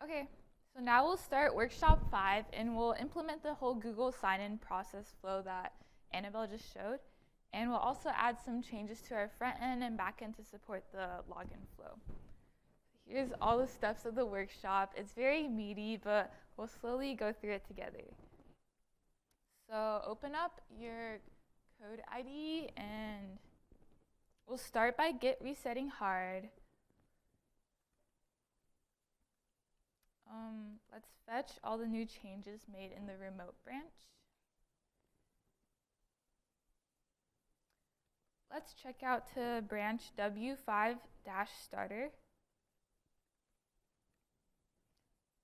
Okay, so now we'll start workshop 5 and we'll implement the whole Google sign-in process flow that Annabelle just showed. And we'll also add some changes to our front end and back end to support the login flow. Here's all the steps of the workshop. It's very meaty, but we'll slowly go through it together. So open up your code ID and we'll start by git resetting hard. Let's fetch all the new changes made in the remote branch. Let's check out to branch w5-starter.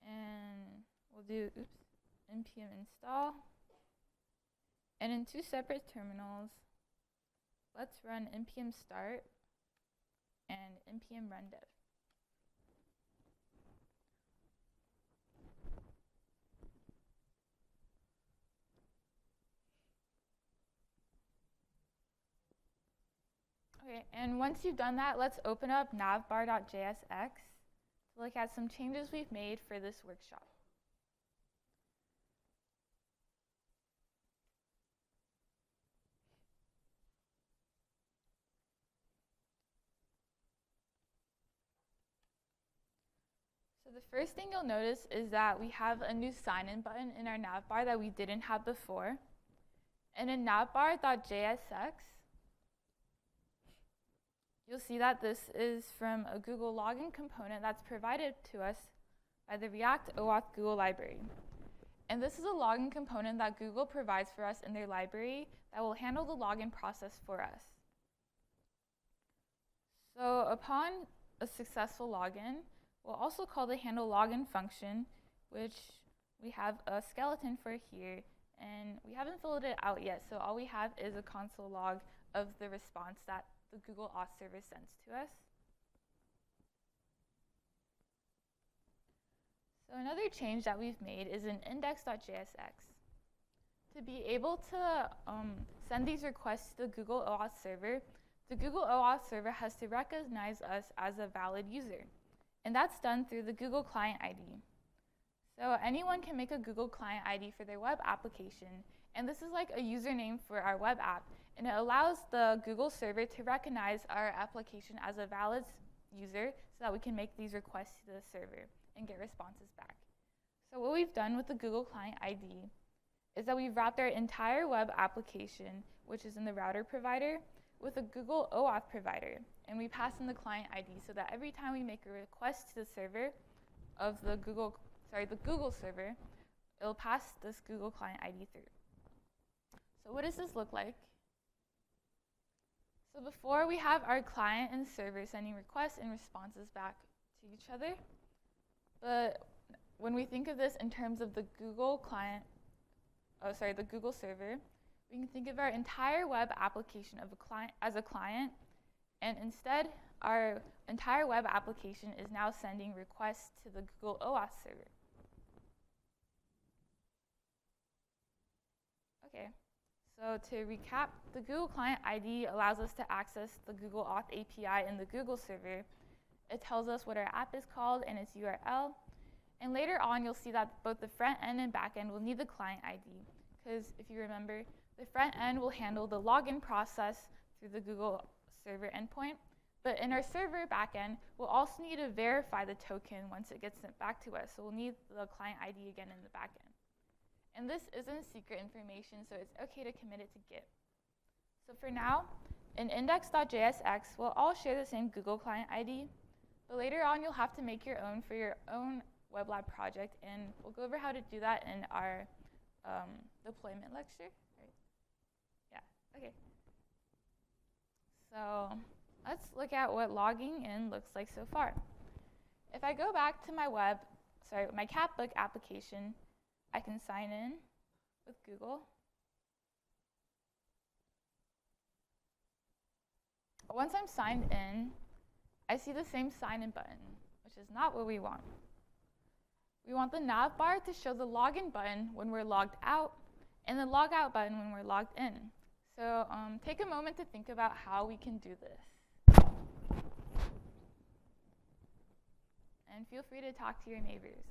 And we'll do npm install. And in two separate terminals, let's run npm start and npm run dev. Okay, and once you've done that, let's open up navbar.jsx to look at some changes we've made for this workshop. So the first thing you'll notice is that we have a new sign-in button in our navbar that we didn't have before. And in navbar.jsx, you'll see that this is from a Google login component that's provided to us by the React Auth Google library. And this is a login component that Google provides for us in their library that will handle the login process for us. So upon a successful login, we'll also call the handle login function, which we have a skeleton for here, and we haven't filled it out yet, so all we have is a console log of the response that the Google Auth server sends to us. So another change that we've made is in index.jsx. To be able to send these requests to the Google Auth server, the Google Auth server has to recognize us as a valid user. And that's done through the Google Client ID. So anyone can make a Google Client ID for their web application, and this is like a username for our web app, and it allows the Google server to recognize our application as a valid user so that we can make these requests to the server and get responses back. So what we've done with the Google Client ID is that we've wrapped our entire web application, which is in the router provider, with a Google OAuth provider, and we pass in the client ID so that every time we make a request to the server of the Google server, it'll pass this Google Client ID through. So what does this look like? So before, we have our client and server sending requests and responses back to each other. But when we think of this in terms of the Google server, we can think of our entire web application as a client, and instead, our entire web application is now sending requests to the Google OAuth server. Okay, so to recap, the Google Client ID allows us to access the Google Auth API in the Google server. It tells us what our app is called and its URL. And later on, you'll see that both the front end and back end will need the client ID, because if you remember, the front end will handle the login process through the Google server endpoint, but in our server backend, we'll also need to verify the token once it gets sent back to us, so we'll need the client ID again in the backend. And this isn't secret information, so it's okay to commit it to Git. So for now, in index.jsx, we'll all share the same Google Client ID, but later on you'll have to make your own for your own WebLab project, and we'll go over how to do that in our deployment lecture. Okay, so let's look at what logging in looks like so far. If I go back to my my Catbook application, I can sign in with Google. Once I'm signed in, I see the same sign-in button, which is not what we want. We want the nav bar to show the login button when we're logged out and the logout button when we're logged in. So take a moment to think about how we can do this. and feel free to talk to your neighbors.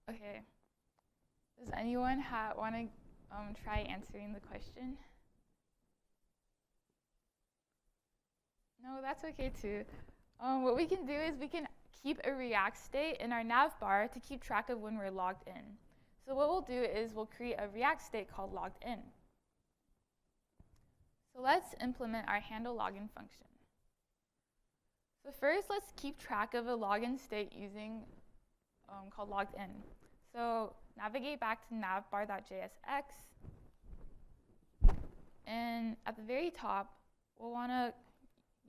Okay. Does anyone want to try answering the question? No, that's okay too. What we can do is we can keep a React state in our nav bar to keep track of when we're logged in. So what we'll do is we'll create a React state called logged in. So let's implement our handle login function. So first, let's keep track of a login state using called logged in. So navigate back to navbar.jsx, and at the very top, we'll want to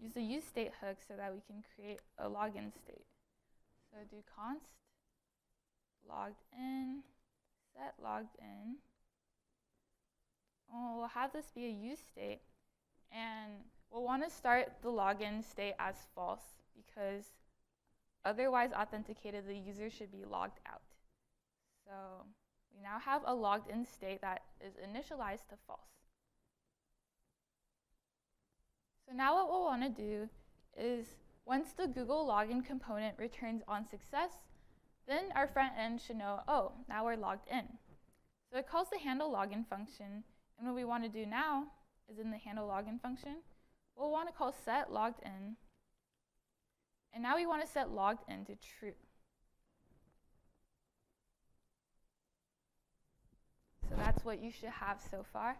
use the use state hook so that we can create a login state. So do const logged in, set logged in. And we'll have this be a use state, and we'll want to start the login state as false because otherwise authenticated, the user should be logged out. So we now have a logged in state that is initialized to false. So now what we'll want to do is once the Google login component returns on success, then our front end should know, oh, now we're logged in. So it calls the handle login function, and what we want to do now is in the handle login function, we'll want to call set logged in, and now we want to set logged in to true. So that's what you should have so far.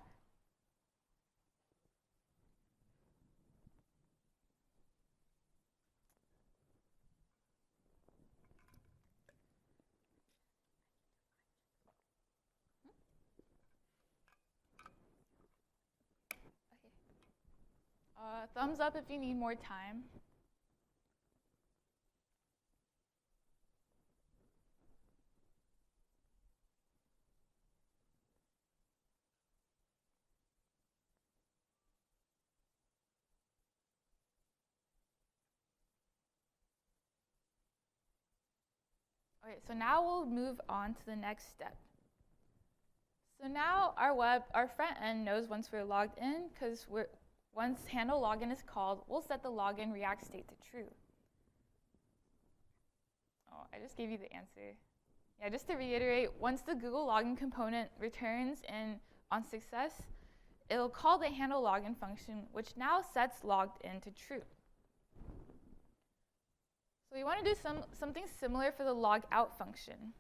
Thumbs up if you need more time. Okay, so now we'll move on to the next step. So now our front end knows once we're logged in, because once handle login is called, we'll set the login React state to true. Oh, I just gave you the answer. Yeah, just to reiterate, once the Google login component returns and on success, it'll call the handle login function, which now sets logged in to true. So we want to do something similar for the log out function.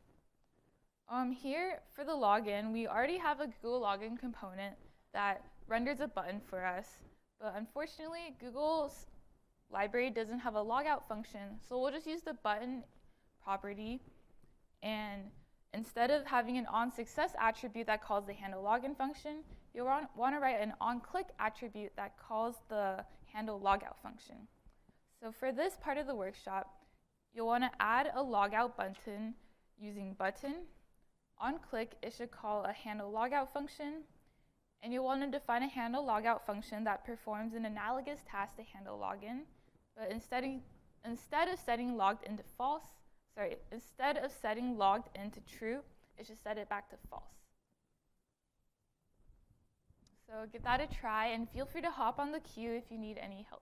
Here for the login, we already have a Google login component that renders a button for us, but unfortunately, Google's library doesn't have a logout function, so we'll just use the button property, and instead of having an onSuccess attribute that calls the handle login function, you'll want to write an onClick attribute that calls the handle logout function. So for this part of the workshop, you'll want to add a logout button using button. On click, it should call a handle logout function, and you'll want to define a handle logout function that performs an analogous task to handle login, but instead of setting logged into instead of setting logged into true, it should set it back to false. So give that a try, and feel free to hop on the queue if you need any help.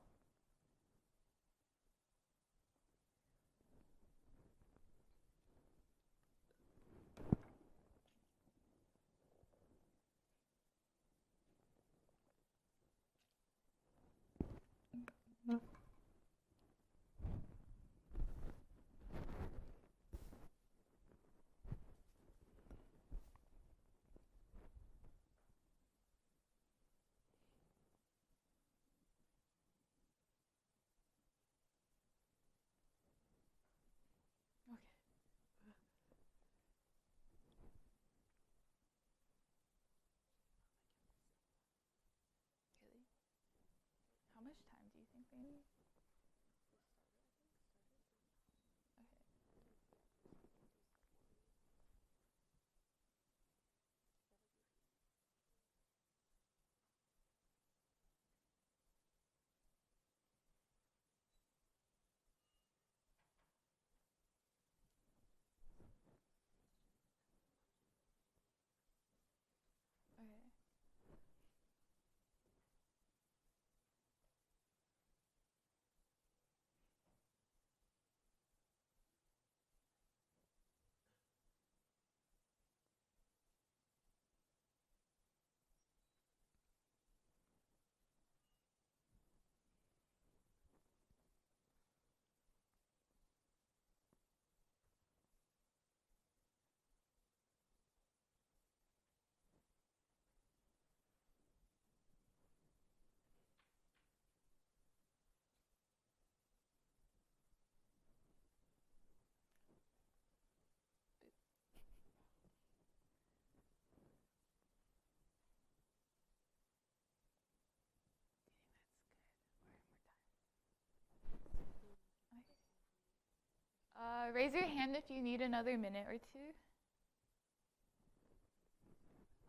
Raise your hand if you need another minute or two.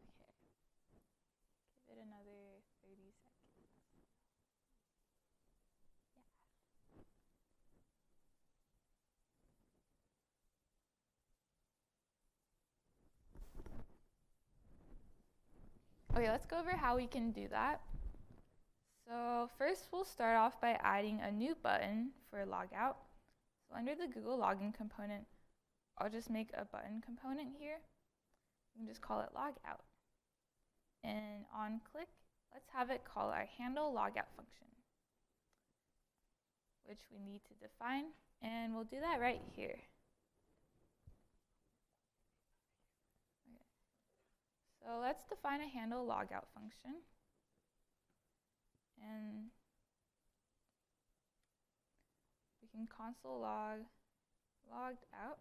Okay. Give it another 30 seconds. Yeah. Okay, let's go over how we can do that. So first we'll start off by adding a new button for logout. So under the Google login component, I'll just make a button component here. We can just call it logout. And on click, let's have it call our handle logout function, which we need to define, and we'll do that right here. Okay. So let's define a handle logout function. And we can console log logged out,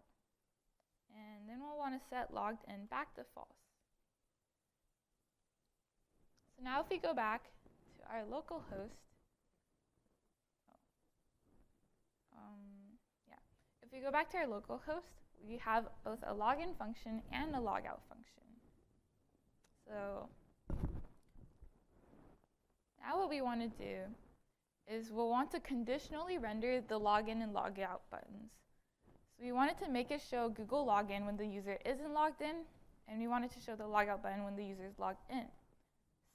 and then we'll want to set logged in back to false. So now if we go back to our local host, if we go back to our local host, we have both a login function and a logout function. So now what we want to do is we'll want to conditionally render the login and logout buttons. So we wanted to make it show Google login when the user isn't logged in, and we wanted to show the logout button when the user is logged in.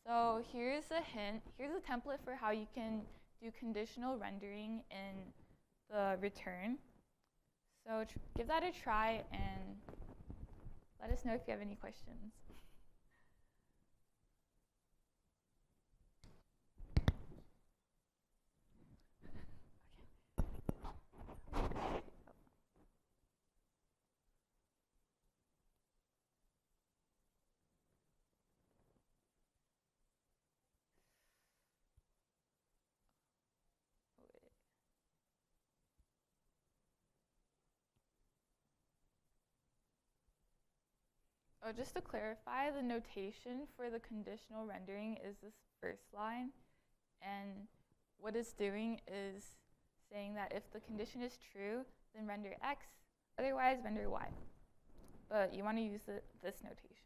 So here's a hint, here's a template for how you can do conditional rendering in the return. So give that a try and let us know if you have any questions. Oh, just to clarify, the notation for the conditional rendering is this first line, and what it's doing is saying that if the condition is true, then render X, otherwise render Y. But you want to use this notation.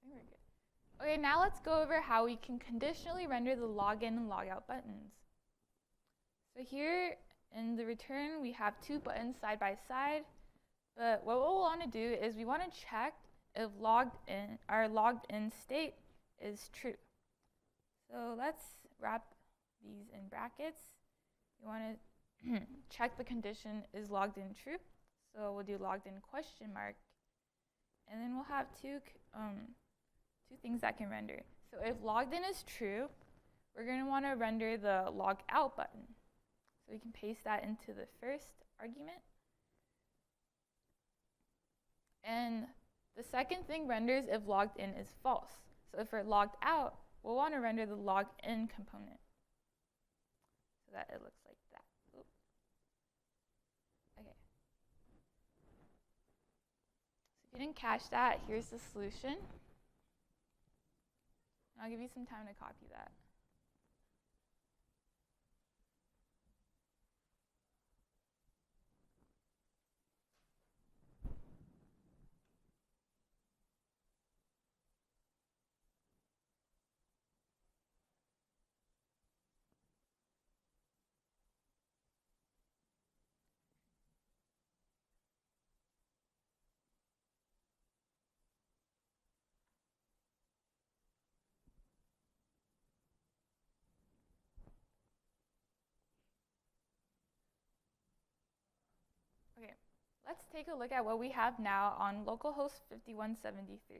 I think we're good. Okay, now let's go over how we can conditionally render the login and logout buttons. So here in the return, we have two buttons side by side, but what we'll want to do is we want to check if our logged in state is true. So let's wrap these in brackets. You want to check the condition is logged in true. So we'll do logged in question mark, and then we'll have two things that can render. So if logged in is true, we're going to want to render the log out button. So we can paste that into the first argument. And the second thing renders if logged in is false. So if we're logged out, we'll want to render the logged in component so that it looks like that. Oop. Okay. So if you didn't catch that, here's the solution. I'll give you some time to copy that. let's take a look at what we have now on localhost 5173.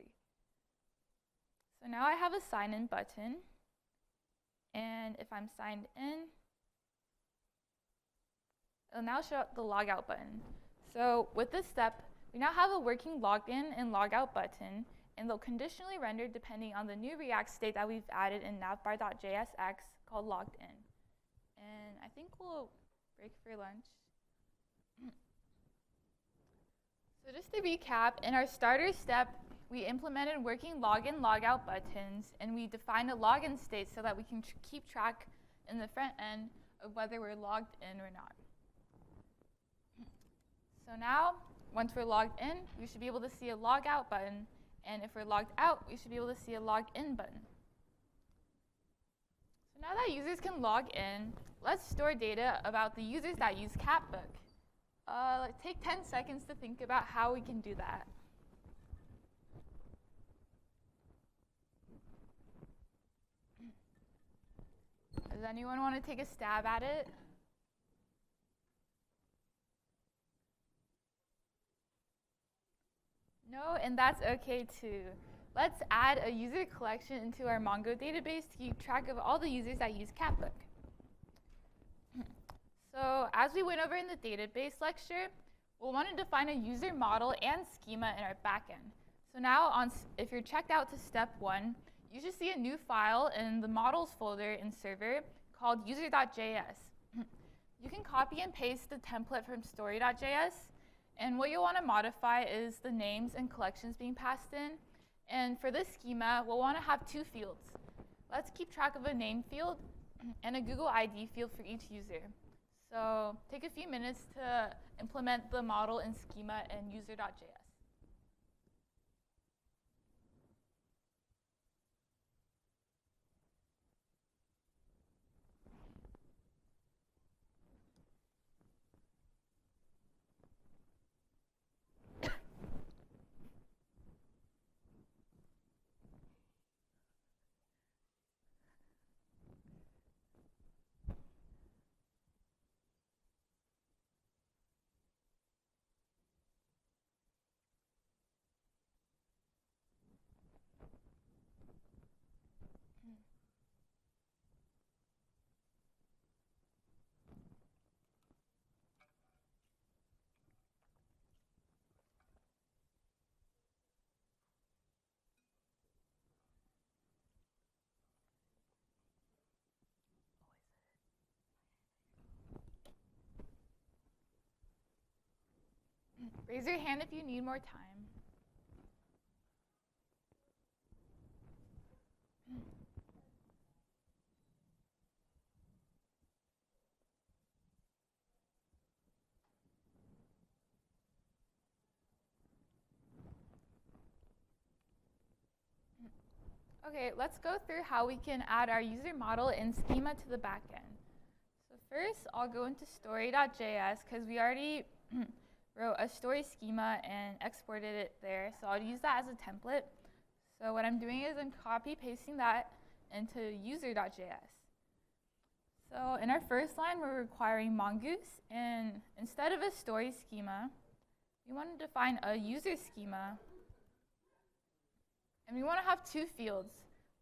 So now I have a sign in button, and if I'm signed in, it'll now show up the logout button. So with this step, we now have a working login and logout button, and they'll conditionally render depending on the new React state that we've added in navbar.jsx called logged in. And I think we'll break for lunch. So just to recap, in our starter step, we implemented working login, logout buttons, and we defined a login state so that we can keep track in the front end of whether we're logged in or not. So now, once we're logged in, we should be able to see a logout button, and if we're logged out, we should be able to see a login button. So now that users can log in, let's store data about the users that use Catbook. Let's take 10 seconds to think about how we can do that. Does anyone want to take a stab at it? No, and that's okay too. Let's add a user collection into our Mongo database to keep track of all the users that use Catbook. So as we went over in the database lecture, we'll want to define a user model and schema in our backend. So now, if you're checked out to step 1, you should see a new file in the models folder in server called user.js. You can copy and paste the template from story.js, and what you'll want to modify is the names and collections being passed in. And for this schema, we'll want to have 2 fields. Let's keep track of a name field and a Google ID field for each user. So take a few minutes to implement the model and schema in user.js. Raise your hand if you need more time. Okay, let's go through how we can add our user model and schema to the backend. So first, I'll go into story.js because we already wrote a story schema and exported it there. So I'll use that as a template. So what I'm doing is I'm copy-pasting that into user.js. So in our first line, we're requiring mongoose. And instead of a story schema, we want to define a user schema. And we want to have 2 fields.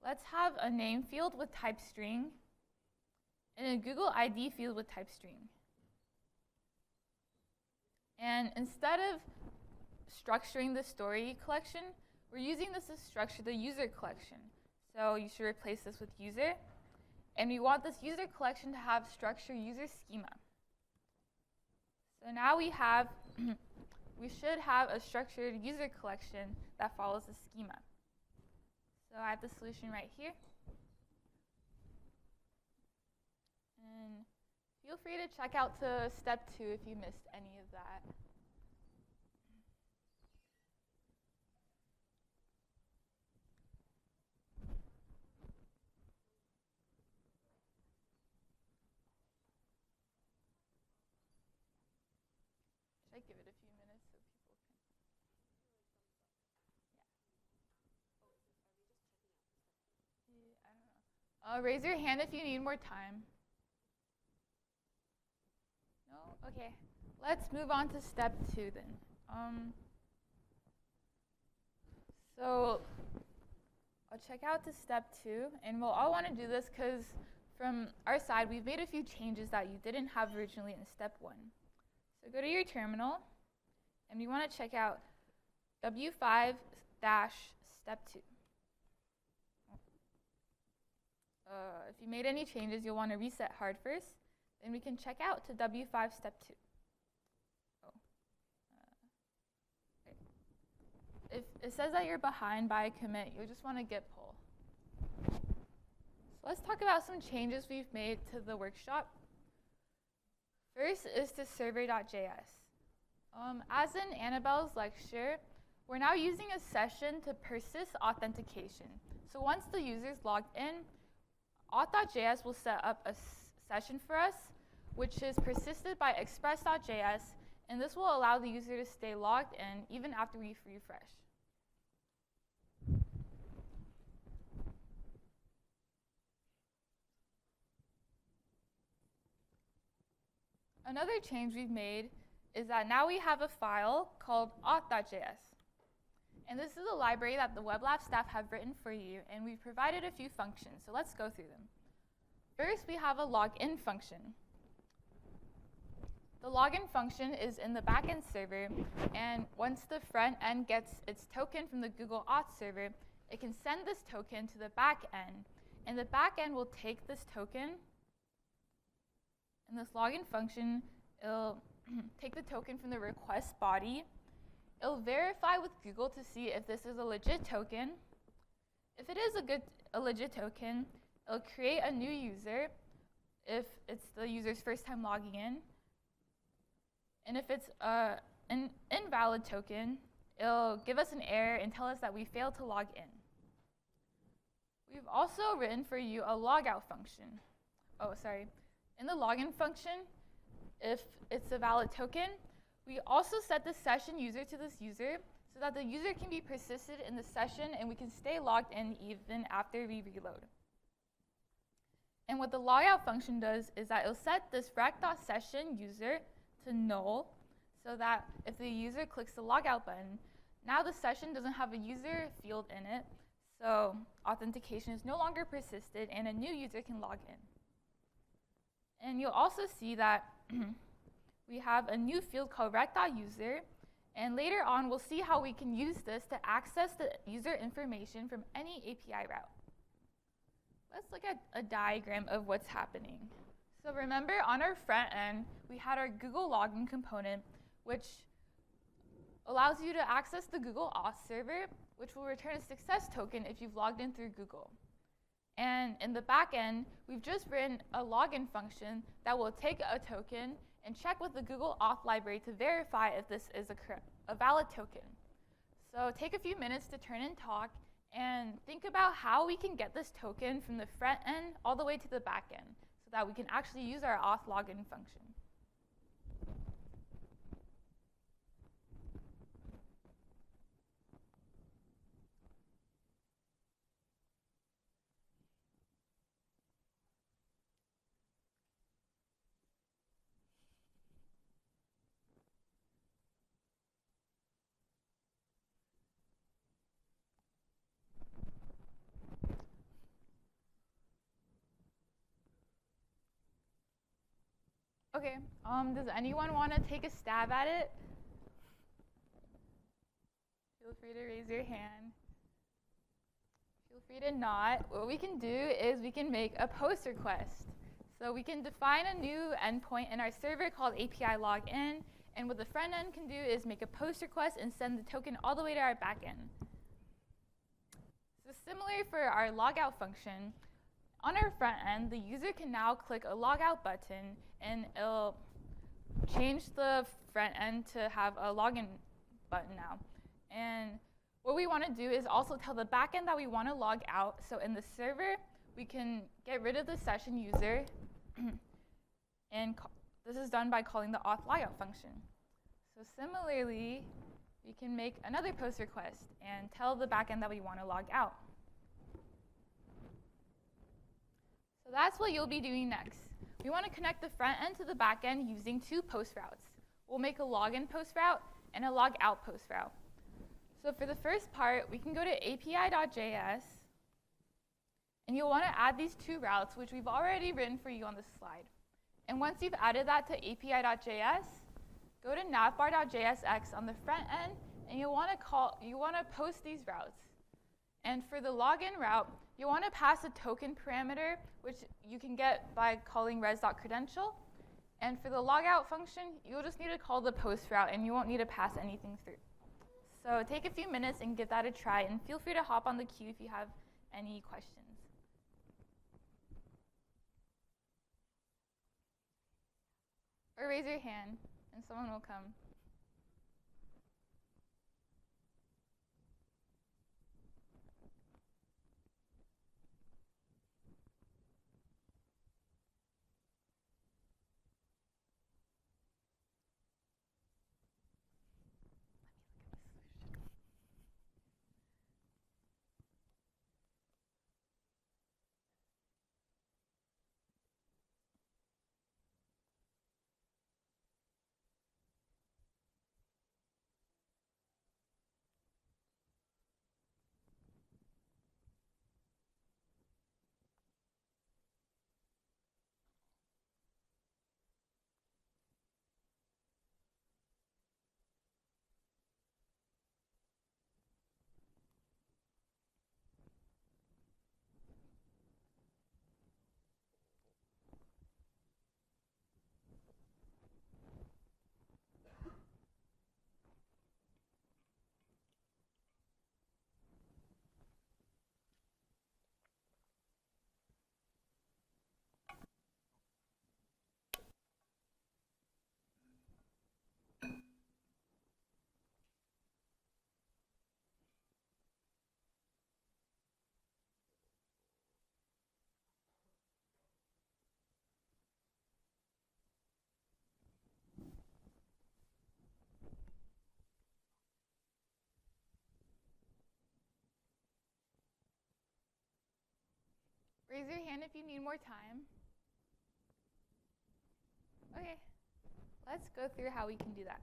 Let's have a name field with type string and a Google ID field with type string. And instead of structuring the story collection, we're using this to structure the user collection. So you should replace this with user. And we want this user collection to have structure user schema. So now we have, we should have a structured user collection that follows the schema. So I have the solution right here. And feel free to check out to step 2 if you missed any of that. Should I give it a few minutes so people can? Yeah, I don't know. Raise your hand if you need more time. No? Okay. Let's move on to step 2 then. So I'll check out to step 2, and we'll all want to do this because from our side, we've made a few changes that you didn't have originally in step 1. So go to your terminal, and we want to check out W5-step 2. If you made any changes, you'll want to reset hard first. Then we can check out to W5 step 2. If it says that you're behind by a commit, you'll just want to git pull. So let's talk about some changes we've made to the workshop. First is to server.js. As in Annabelle's lecture, we're now using a session to persist authentication. So once the user's logged in, Auth.js will set up a session for us, which is persisted by express.js, and this will allow the user to stay logged in even after we refresh. Another change we've made is that now we have a file called auth.js. And this is a library that the WebLab staff have written for you, and we've provided a few functions, so let's go through them. First, we have a login function. The login function is in the backend server, and once the front end gets its token from the Google Auth server, it can send this token to the back end, and the back end will take this token, and this login function, it'll take the token from the request body. It'll verify with Google to see if this is a legit token. If it is a legit token, it'll create a new user if it's the user's first time logging in. And if it's an invalid token, it'll give us an error and tell us that we failed to log in. We've also written for you a logout function. In the login function, if it's a valid token, we also set the session user to this user so that the user can be persisted in the session and we can stay logged in even after we reload. And what the logout function does is that it'll set this rec.session user to null so that if the user clicks the logout button, now the session doesn't have a user field in it, so authentication is no longer persisted and a new user can log in. And you'll also see that we have a new field called rec.user, and later on we'll see how we can use this to access the user information from any API route. Let's look at a diagram of what's happening. So remember, on our front end, we had our Google login component, which allows you to access the Google Auth server, which will return a success token if you've logged in through Google. And in the back end, we've just written a login function that will take a token and check with the Google Auth library to verify if this is a valid token. So take a few minutes to turn and talk and think about how we can get this token from the front end all the way to the back end so that we can actually use our auth login function. Okay, does anyone want to take a stab at it? Feel free to raise your hand. Feel free to not. What we can do is we can make a post request. So we can define a new endpoint in our server called API login, and what the front end can do is make a post request and send the token all the way to our back end. So similar for our logout function, on our front end, the user can now click a logout button, and it'll change the front end to have a login button now. And what we want to do is also tell the backend that we want to log out. So in the server, we can get rid of the session user, and this is done by calling the auth logout function. So similarly, we can make another post request and tell the backend that we want to log out. So that's what you'll be doing next. We want to connect the front end to the back end using two post routes. We'll make a login post route and a log out post route. So for the first part, we can go to api.js, and you'll want to add these two routes, which we've already written for you on this slide. And once you've added that to api.js, go to navbar.jsx on the front end, and you'll want to post these routes. And for the login route, you want to pass a token parameter, which you can get by calling res.credential. And for the logout function, you'll just need to call the post route, and you won't need to pass anything through. So take a few minutes and give that a try, and feel free to hop on the queue if you have any questions. Or raise your hand, and someone will come. Raise your hand if you need more time. Okay, let's go through how we can do that.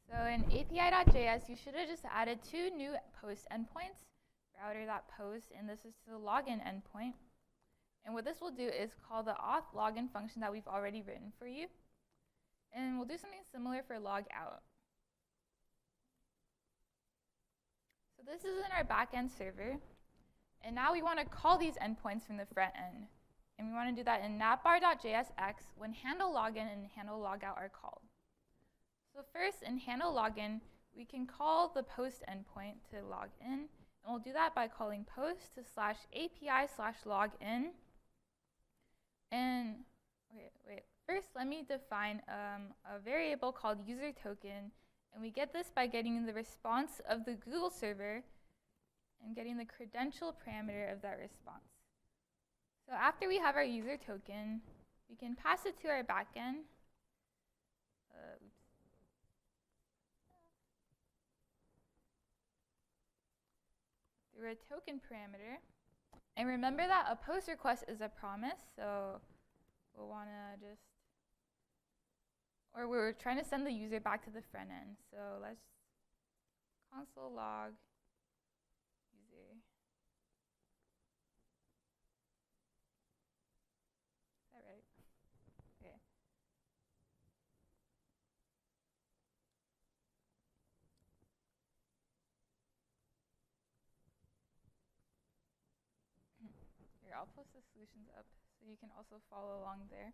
So in api.js, you should have just added two new post endpoints, router.post, and this is to the login endpoint. And what this will do is call the auth login function that we've already written for you. And we'll do something similar for log out. So this is in our backend server. And now we want to call these endpoints from the front end. And we want to do that in navbar.jsx when handle login and handle logout are called. So first, in handle login, we can call the post endpoint to log in. And we'll do that by calling post to /API/login. And first, let me define a variable called user token. And we get this by getting the response of the Google server and getting the credential parameter of that response. So after we have our user token, we can pass it to our backend. Through a token parameter. And remember that a post request is a promise, so we'll want to just, or we're trying to send the user back to the front end. So let's console log user. Is that right? Okay. Here, I'll post the solutions up so you can also follow along there.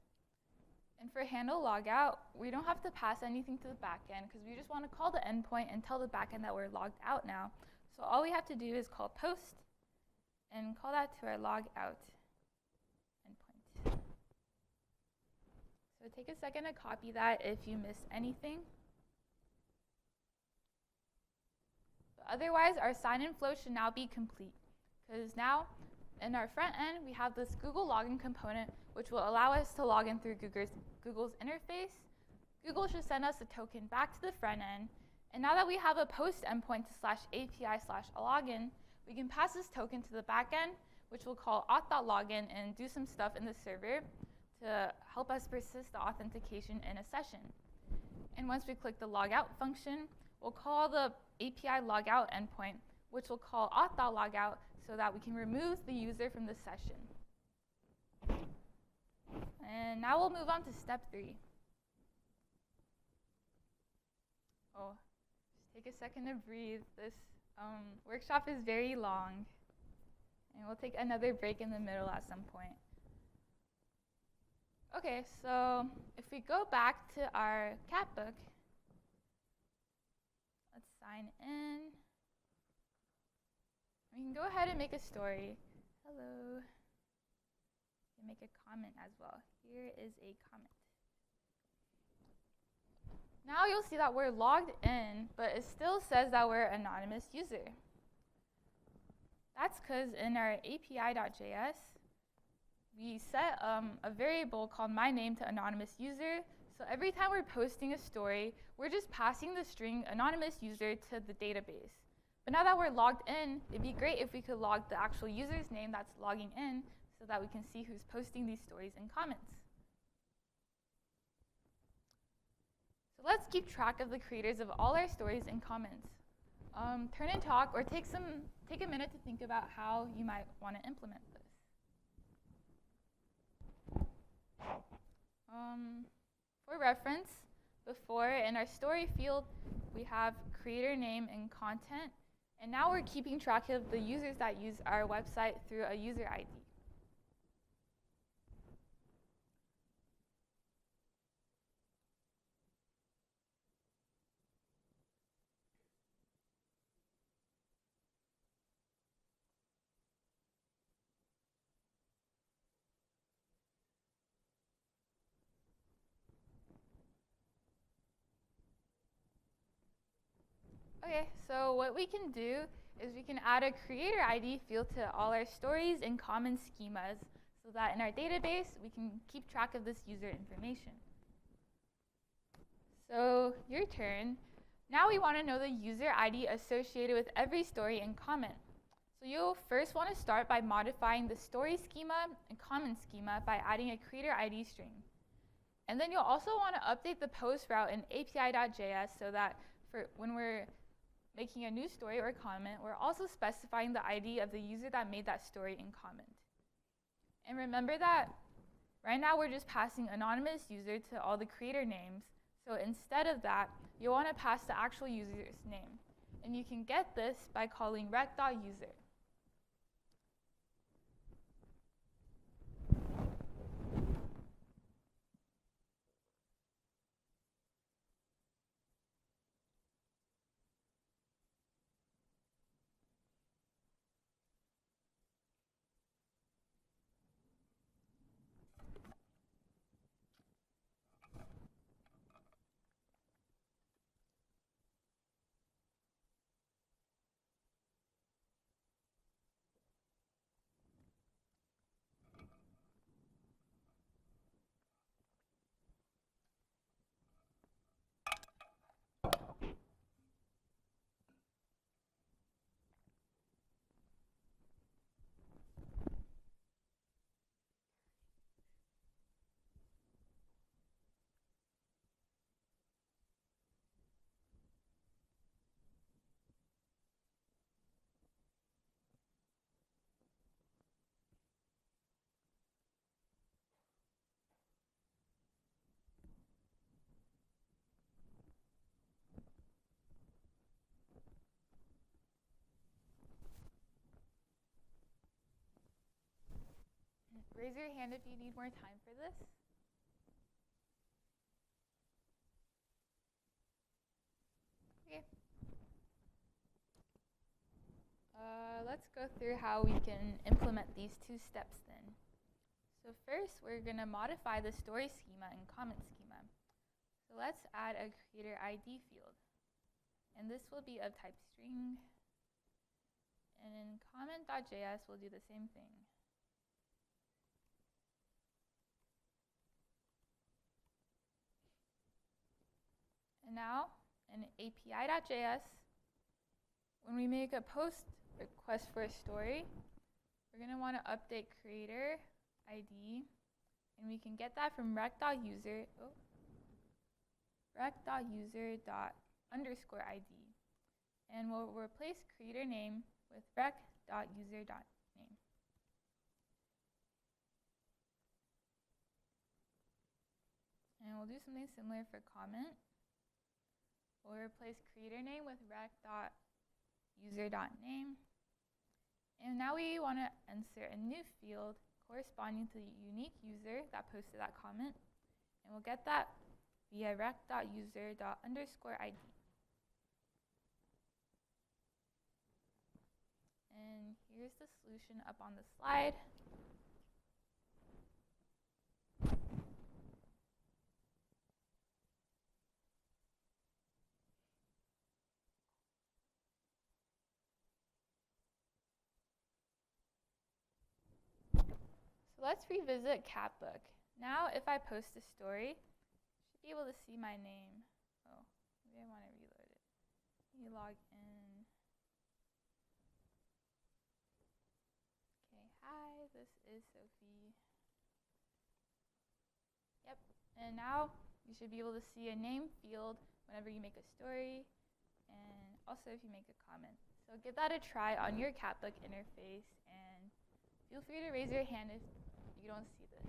And for handle logout, we don't have to pass anything to the backend because we just want to call the endpoint and tell the backend that we're logged out now. So all we have to do is call post and call that to our logout endpoint. So take a second to copy that if you missed anything. But otherwise, our sign-in flow should now be complete because now in our front end, we have this Google login component, which will allow us to log in through Google's interface. Google should send us a token back to the front end. And now that we have a post endpoint to /API/login, we can pass this token to the back end, which we'll call auth.login and do some stuff in the server to help us persist the authentication in a session. And once we click the logout function, we'll call the API logout endpoint, which will call auth.logout so that we can remove the user from the session. And now we'll move on to step 3. Oh, just take a second to breathe. This workshop is very long, and we'll take another break in the middle at some point. Okay, so if we go back to our cat book, let's sign in. We can go ahead and make a story. Hello. And make a comment as well. Here is a comment. Now you'll see that we're logged in, but it still says that we're an anonymous user. That's because in our API.js, we set a variable called myName to anonymous user. So every time we're posting a story, we're just passing the string anonymous user to the database. But now that we're logged in, it'd be great if we could log the actual user's name that's logging in so that we can see who's posting these stories and comments. So let's keep track of the creators of all our stories and comments. Turn and talk, or take a minute to think about how you might want to implement this. For reference, before in our story field, we have creator name and content, and now we're keeping track of the users that use our website through a user ID. Okay, so what we can do is we can add a creator ID field to all our stories and common schemas so that in our database we can keep track of this user information. So your turn. Now we want to know the user ID associated with every story and comment. So you'll first want to start by modifying the story schema and comment schema by adding a creator ID string. And then you'll also want to update the post route in API.js so that when we're making a new story or comment, we're also specifying the ID of the user that made that story and comment. And remember that right now we're just passing anonymous user to all the creator names. So instead of that, you'll want to pass the actual user's name. And you can get this by calling rec.user. Raise your hand if you need more time for this. Okay. Let's go through how we can implement these 2 steps then. So first, we're going to modify the story schema and comment schema. So let's add a creator ID field. And this will be of type string. And in comment.js, we'll do the same thing. And now, in API.js, when we make a post request for a story, we're going to want to update creator ID, and we can get that from rec.user. Rec.user.creator. underscore ID. And we'll replace creator name with rec.user.name. And we'll do something similar for comment. We'll replace creator name with rec.user.name. And now we want to insert a new field corresponding to the unique user that posted that comment. And we'll get that via rec.user._ID. And here's the solution up on the slide. So let's revisit Catbook. Now if I post a story, you should be able to see my name. Oh, maybe I want to reload it. Let me log in. Okay, hi, this is Sophie. Yep, and now you should be able to see a name field whenever you make a story, and also if you make a comment. So give that a try on your Catbook interface, and feel free to raise your hand if you don't see this.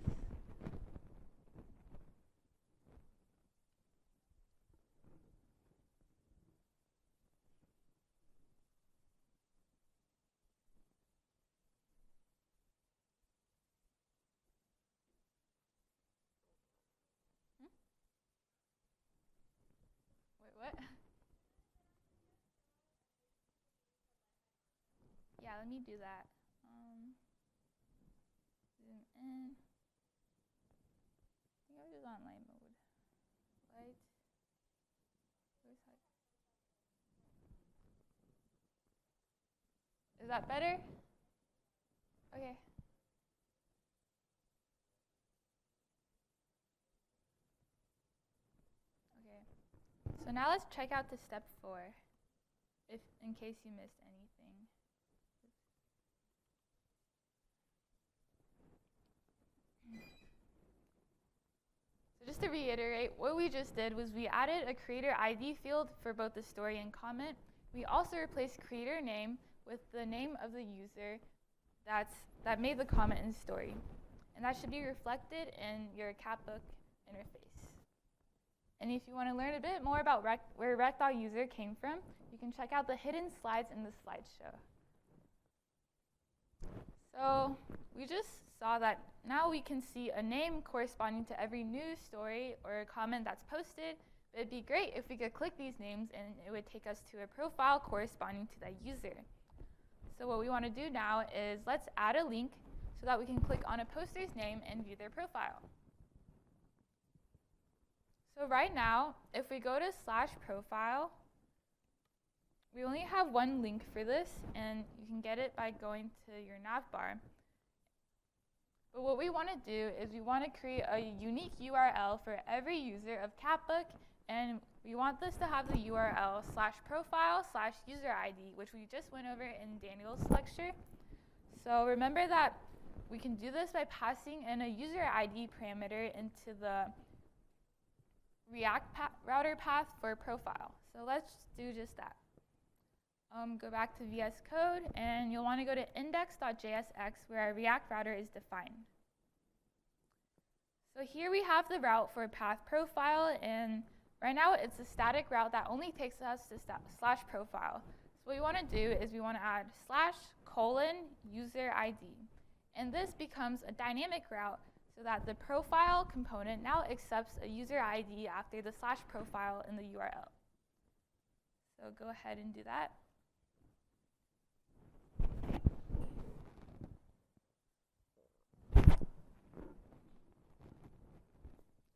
Wait, what? Yeah, let me do that. Zoom in. I think I was just on light mode. Light. Where's light? Is that better? Okay. Okay. So now let's check out to step 4, if in case you missed anything. So just to reiterate, what we just did was we added a creator ID field for both the story and comment. We also replaced creator name with the name of the user that made the comment in story. And that should be reflected in your Catbook interface. And if you want to learn a bit more about where rec.user came from, you can check out the hidden slides in the slideshow. So we just saw that now we can see a name corresponding to every news story or comment that's posted. But it'd be great if we could click these names and it would take us to a profile corresponding to that user. So what we want to do now is let's add a link so that we can click on a poster's name and view their profile. So right now, if we go to /profile, we only have one link for this, and you can get it by going to your nav bar. But what we want to do is we want to create a unique URL for every user of Catbook, and we want this to have the URL /profile/user-ID, which we just went over in Daniel's lecture. So remember that we can do this by passing in a user ID parameter into the React router path for profile. So let's do just that. Go back to VS Code, and you'll want to go to index.jsx where our React router is defined. So here we have the route for path profile, and right now it's a static route that only takes us to /profile. So what we want to do is we want to add /:user-ID. And this becomes a dynamic route so that the profile component now accepts a user ID after the /profile in the URL. So go ahead and do that.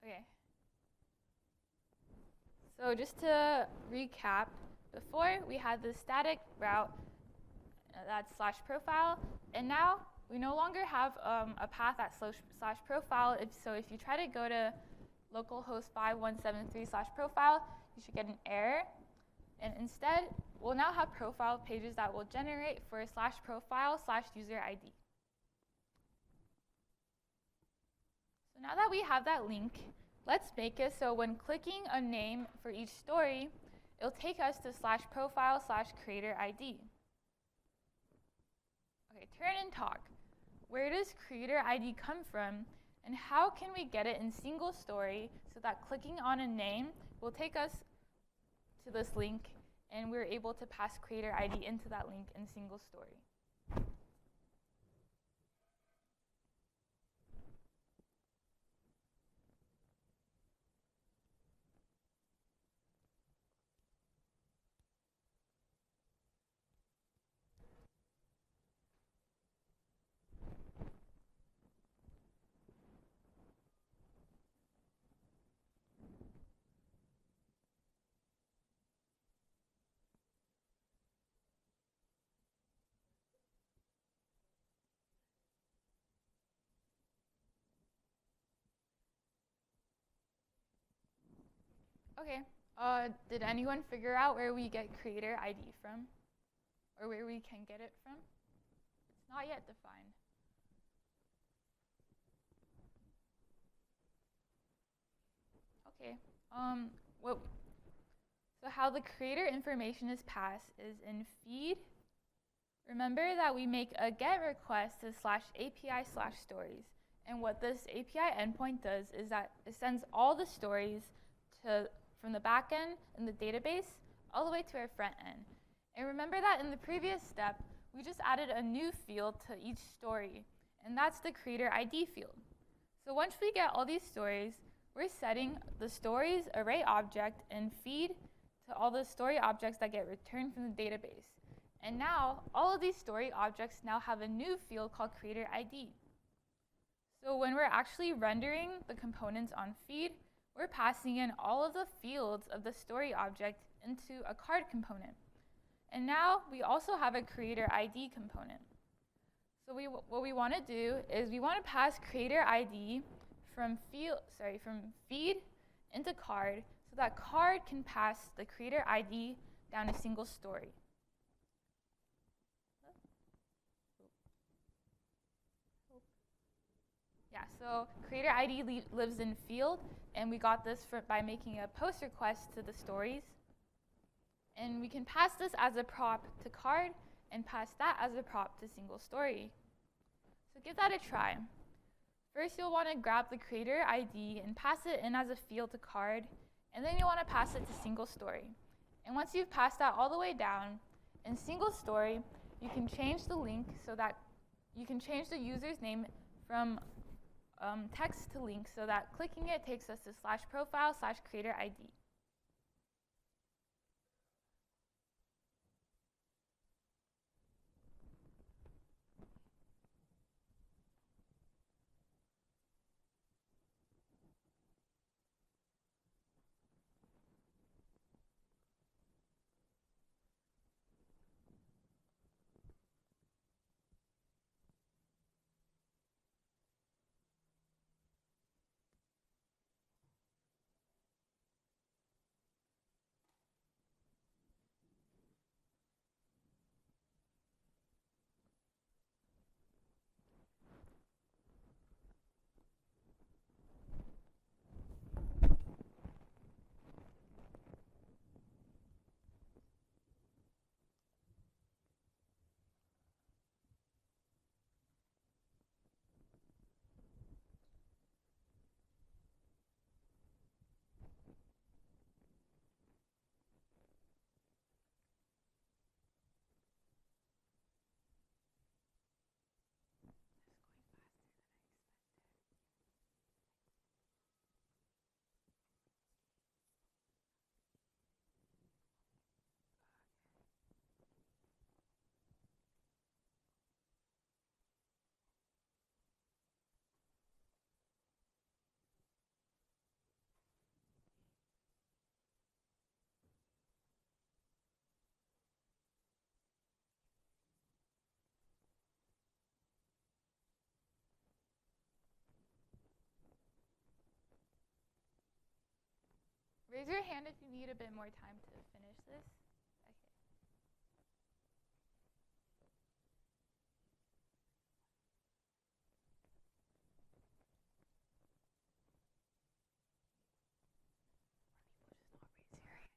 Okay. So just to recap, before we had the static route that's /profile, and now we no longer have a path at /profile. So if you try to go to localhost 5173/profile, you should get an error. And instead, we'll now have profile pages that will generate for /profile/user-ID. So now that we have that link, let's make it so when clicking a name for each story, it'll take us to /profile/creator_ID. Okay, turn and talk. Where does creator ID come from, and how can we get it in single story so that clicking on a name will take us to this link, and we're able to pass creator ID into that link in single story? Okay, did anyone figure out where we get creator ID from? Or where we can get it from? It's not yet defined. Okay, so how the creator information is passed is in feed. Remember that we make a GET request to /API/stories. And what this API endpoint does is that it sends all the stories from the back end in the database all the way to our front end. And remember that in the previous step, we just added a new field to each story, and that's the creator ID field. So once we get all these stories, we're setting the stories array object in feed to all the story objects that get returned from the database. And now, all of these story objects now have a new field called creator ID. So when we're actually rendering the components on feed, we're passing in all of the fields of the story object into a card component. And now we also have a creator ID component. So what we want to do is we want to pass creator ID from feed into card, so that card can pass the creator ID down a single story. Yeah, so creator ID lives in field, and we got this by making a post request to the stories. And we can pass this as a prop to card and pass that as a prop to single story. So give that a try. First, you'll want to grab the creator ID and pass it in as a field to card, and then you'll want to pass it to single story. And once you've passed that all the way down, in single story, you can change the link so that you can change the user's name from text to link, so that clicking it takes us to /profile/creator ID. Raise your hand if you need a bit more time to finish this. Okay.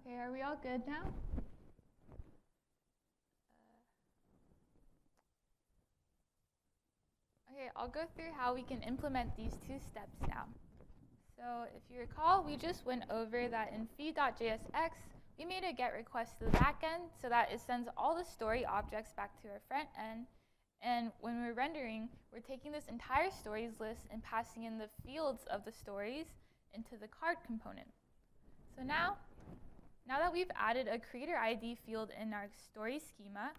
Okay, are we all good now? Okay, I'll go through how we can implement these two steps now. So if you recall, we just went over that in feed.jsx, we made a GET request to the backend so that it sends all the story objects back to our front end. And when we're rendering, we're taking this entire stories list and passing in the fields of the stories into the card component. So now that we've added a creator ID field in our story schema,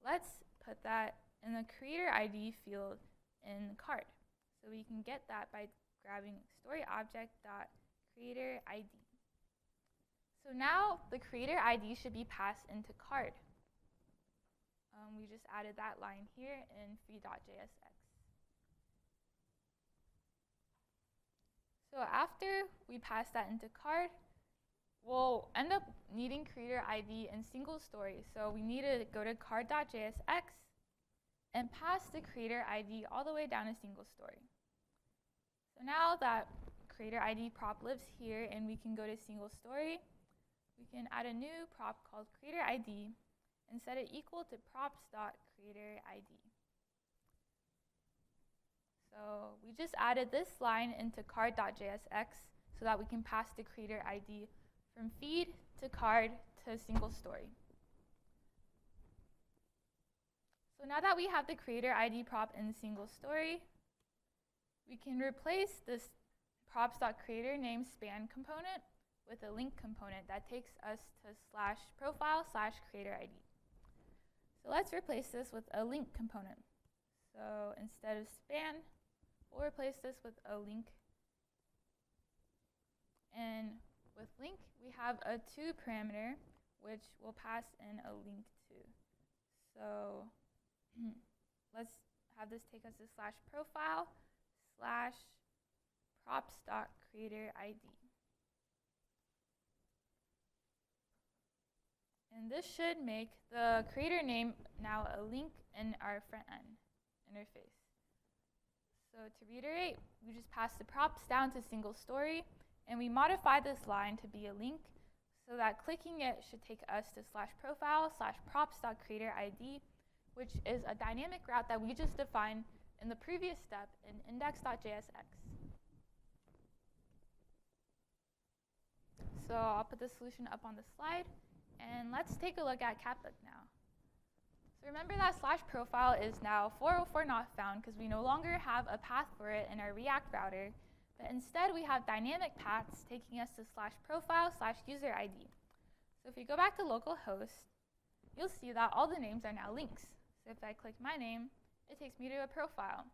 let's put that in the creator ID field in the card. So we can get that by grabbing story object.creator ID. So now the creator ID should be passed into card. We just added that line here in free.jsx. So after we pass that into card, we'll end up needing creator ID in single story. So we need to go to card.jsx and pass the creator ID all the way down a single story. So now that creator ID prop lives here and we can go to single story, we can add a new prop called creator ID and set it equal to props.creatorID. So we just added this line into card.jsx so that we can pass the creator ID from feed to card to single story. So now that we have the creator ID prop in single story, we can replace this props.creator name span component with a link component that takes us to /profile/creator ID. So let's replace this with a link component. So instead of span, we'll replace this with a link. And with link, we have a to parameter, which we'll pass in a link to. So let's have this take us to /profile/props.creatorID. And this should make the creator name now a link in our front end interface. So to reiterate, we just pass the props down to single story, and we modify this line to be a link so that clicking it should take us to /profile/props.creatorID, which is a dynamic route that we just defined in the previous step in index.jsx. So I'll put the solution up on the slide. And let's take a look at catbook now. So remember that /profile is now 404 not found because we no longer have a path for it in our React router, but instead we have dynamic paths taking us to /profile/user-ID. So if we go back to localhost, you'll see that all the names are now links. So if I click my name, it takes me to a profile.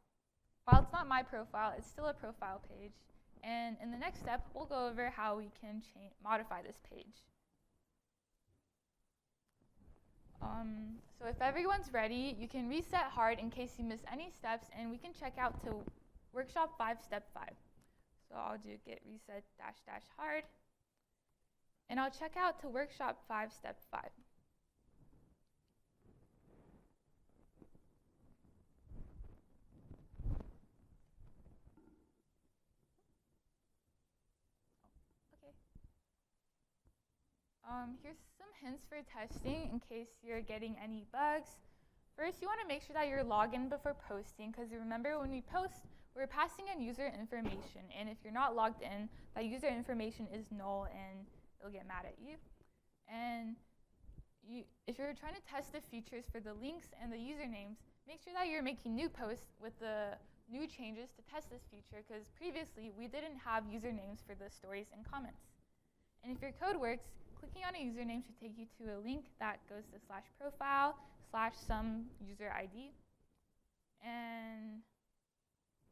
While it's not my profile, it's still a profile page. And in the next step, we'll go over how we can modify this page. So if everyone's ready, you can reset hard in case you miss any steps, and we can check out to workshop 5, step 5. So I'll do git reset -- hard, and I'll check out to workshop 5, step 5. Here's some hints for testing in case you're getting any bugs. First, you want to make sure that you're logged in before posting, because remember when we post, we're passing in user information, and if you're not logged in, that user information is null and it'll get mad at you. And if you're trying to test the features for the links and the usernames, make sure that you're making new posts with the new changes to test this feature, because previously we didn't have usernames for the stories and comments. And if your code works, clicking on a username should take you to a link that goes to /profile/some user ID. And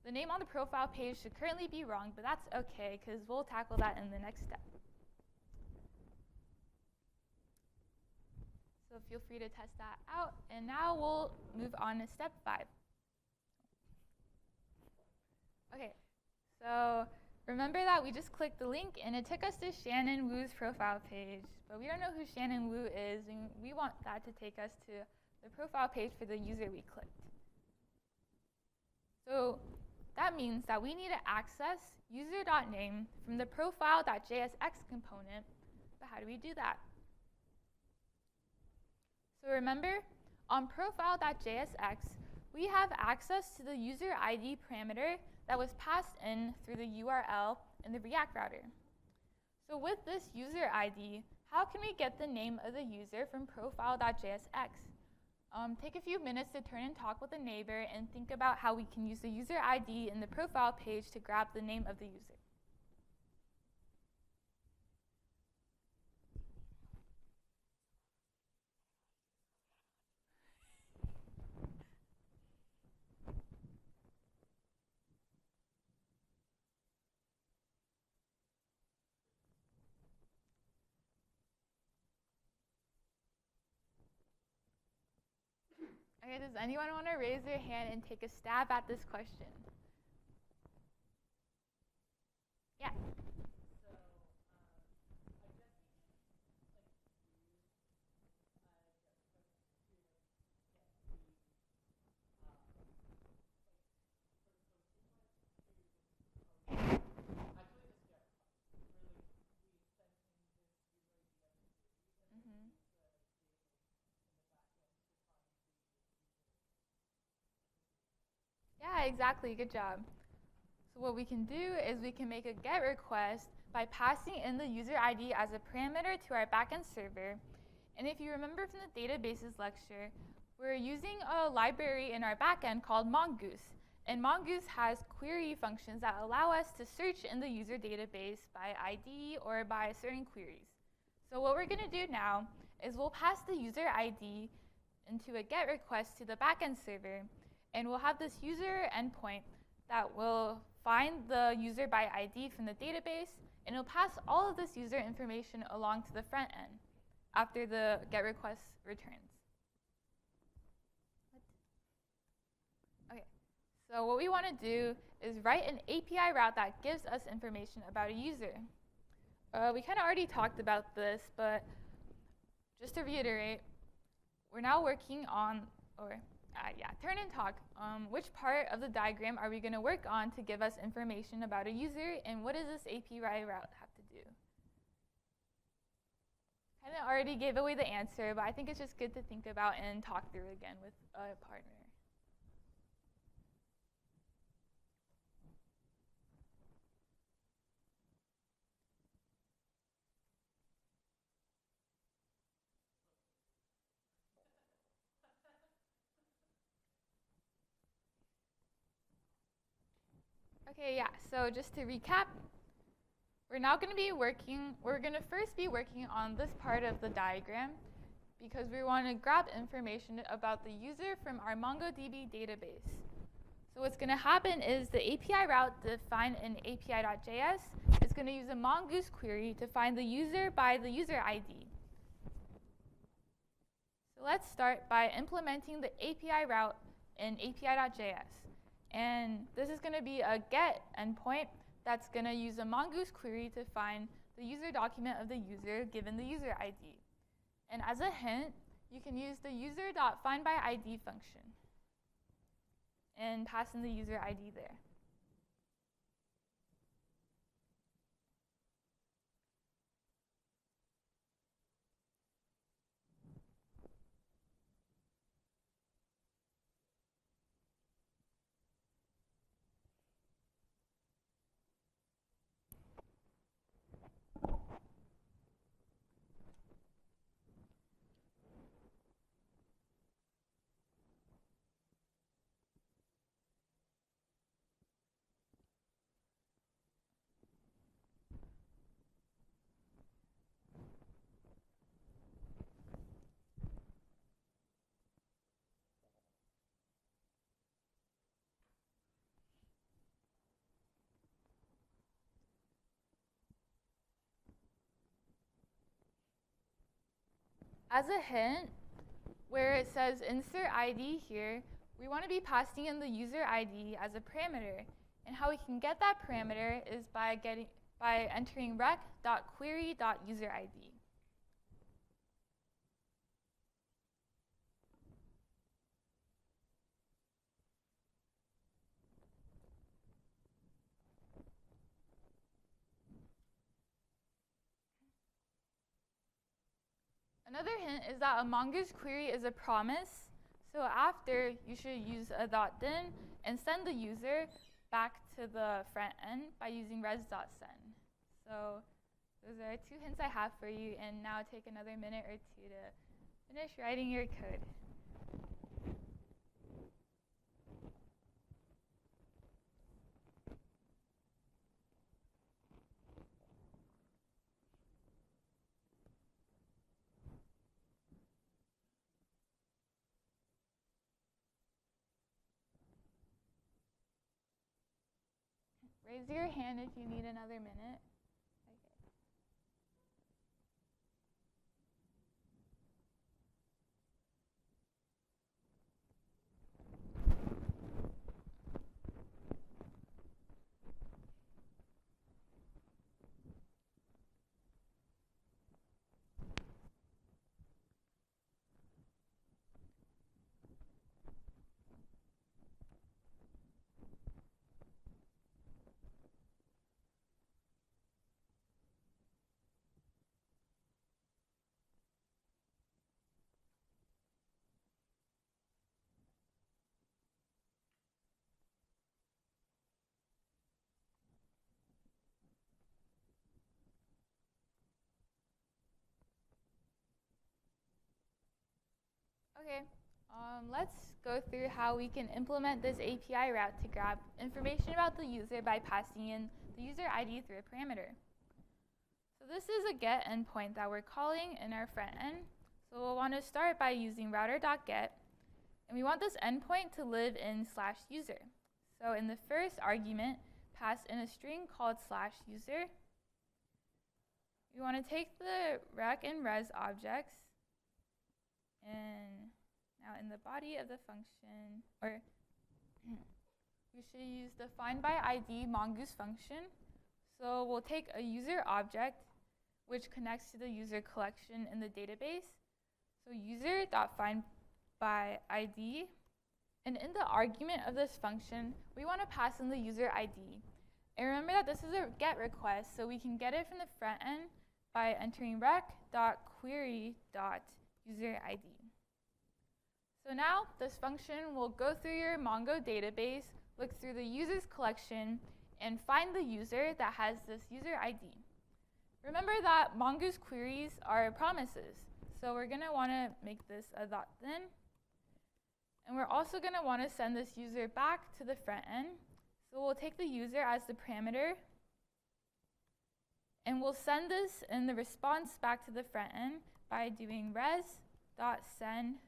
the name on the profile page should currently be wrong, but that's okay, because we'll tackle that in the next step. So feel free to test that out. And now we'll move on to step 5. Okay, so remember that we just clicked the link and it took us to Shannon Wu's profile page, but we don't know who Shannon Wu is, and we want that to take us to the profile page for the user we clicked. So that means that we need to access user.name from the profile.jsx component, but But how do we do that? So remember, on profile.jsx, we have access to the user ID parameter that was passed in through the URL in the React router. So with this user ID, how can we get the name of the user from profile.jsx? Take a few minutes to turn and talk with a neighbor and think about how we can use the user ID in the profile page to grab the name of the user. Okay, does anyone want to raise their hand and take a stab at this question? Yeah. Mm-hmm. Yeah, exactly. Good job. So what we can do is we can make a GET request by passing in the user ID as a parameter to our backend server. And if you remember from the databases lecture, we're using a library in our backend called Mongoose. And Mongoose has query functions that allow us to search in the user database by ID or by certain queries. So what we're going to do now is we'll pass the user ID into a GET request to the backend server, and we'll have this user endpoint that will find the user by ID from the database, and it'll pass all of this user information along to the front end after the GET request returns. Okay, so what we want to do is write an API route that gives us information about a user. We kind of already talked about this, but just to reiterate, we're now working on, turn and talk. Which part of the diagram are we going to work on to give us information about a user, and what does this API route have to do? Kind of already gave away the answer, but I think it's just good to think about and talk through again with a partner. Okay, yeah, so just to recap, we're going to first be working on this part of the diagram because we want to grab information about the user from our MongoDB database. So what's going to happen is the API route defined in api.js is going to use a Mongoose query to find the user by the user ID. So let's start by implementing the API route in api.js. And this is going to be a GET endpoint that's going to use a Mongoose query to find the user document of the user given the user ID. And as a hint, you can use the user.findById function and pass in the user ID there. As a hint, where it says insert ID here, we want to be passing in the user ID as a parameter. And how we can get that parameter is by entering rec.query.userid. Another hint is that a mongoose query is a promise. So after, you should use a .then and send the user back to the front end by using res.send. So those are 2 hints I have for you, and now take another minute or 2 to finish writing your code. Raise your hand if you need another minute. Okay, let's go through how we can implement this API route to grab information about the user by passing in the user ID through a parameter. So this is a get endpoint that we're calling in our front end. So we'll want to start by using router.get, and we want this endpoint to live in /user. So in the first argument, pass in a string called /user. We want to take the rec and res objects, and now in the body of the function, or we should use the findById mongoose function. So we'll take a user object which connects to the user collection in the database. So user.findById, and in the argument of this function, we want to pass in the user ID. And remember that this is a GET request, so we can get it from the front end by entering rec.query.userid. So now this function will go through your Mongo database, look through the user's collection, and find the user that has this user ID. Remember that mongoose queries are promises, so we're going to want to make this a .then. And we're also going to want to send this user back to the front end. So we'll take the user as the parameter, and we'll send this in the response back to the front end by doing res.send.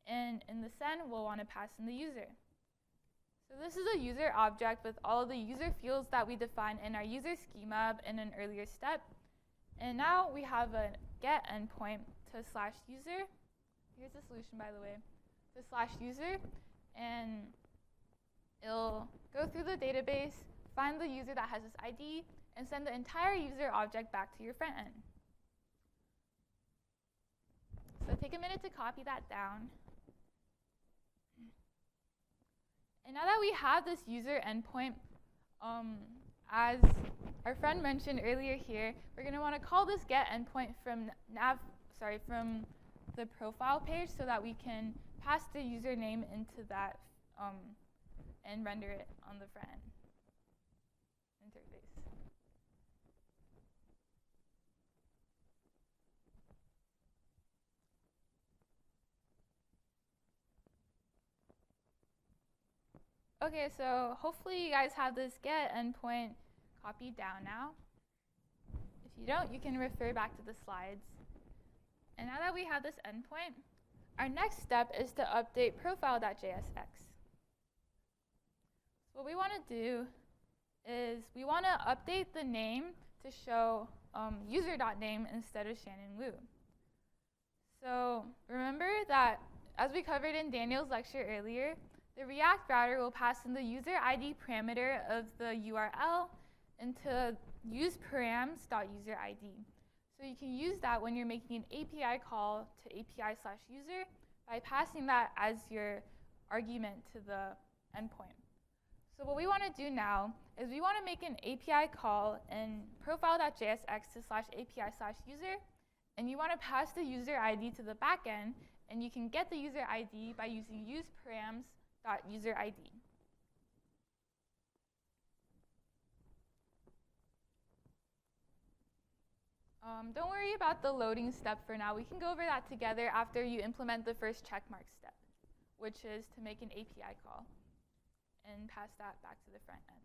And in the send, we'll want to pass in the user. So this is a user object with all of the user fields that we defined in our user schema in an earlier step. And now we have a get endpoint to /user. Here's the solution, by the way, to /user. And it'll go through the database, find the user that has this ID, and send the entire user object back to your front end. So take a minute to copy that down. And now that we have this user endpoint, as our friend mentioned earlier here, we're going to want to call this get endpoint from the profile page so that we can pass the username into that and render it on the front end interface. Okay, so hopefully you guys have this get endpoint copied down now. If you don't, you can refer back to the slides. And now that we have this endpoint, our next step is to update profile.jsx. What we want to do is we want to update the name to show user.name instead of Shannon Wu. So remember that as we covered in Daniel's lecture earlier, the React router will pass in the user ID parameter of the URL into useparams.userid. So you can use that when you're making an API call to API/user by passing that as your argument to the endpoint. So what we want to do now is we want to make an API call in profile.jsx to /API/user, And you want to pass the user ID to the backend, and you can get the user ID by using useparams.userid. Don't worry about the loading step for now. We can go over that together after you implement the first checkmark step, which is to make an API call and pass that back to the front end.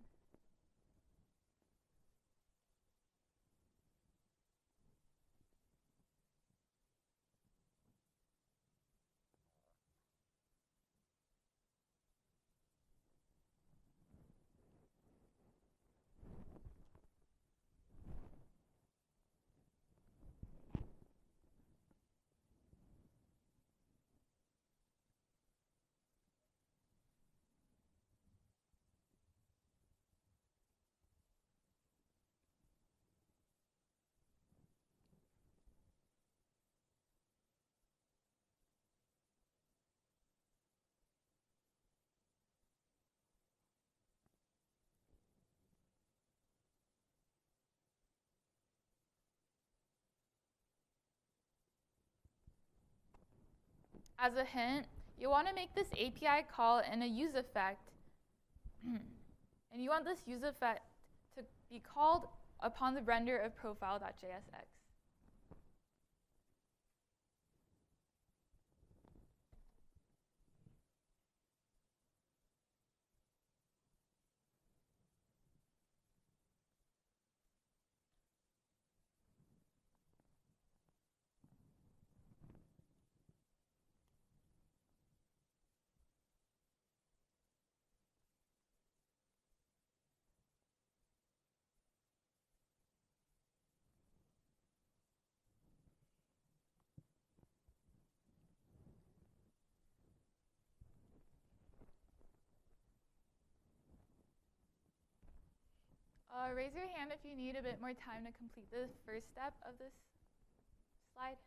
As a hint, you want to make this API call in a use effect, and you want this use effect to be called upon the render of profile.jsx. Raise your hand if you need a bit more time to complete the first step of this slide.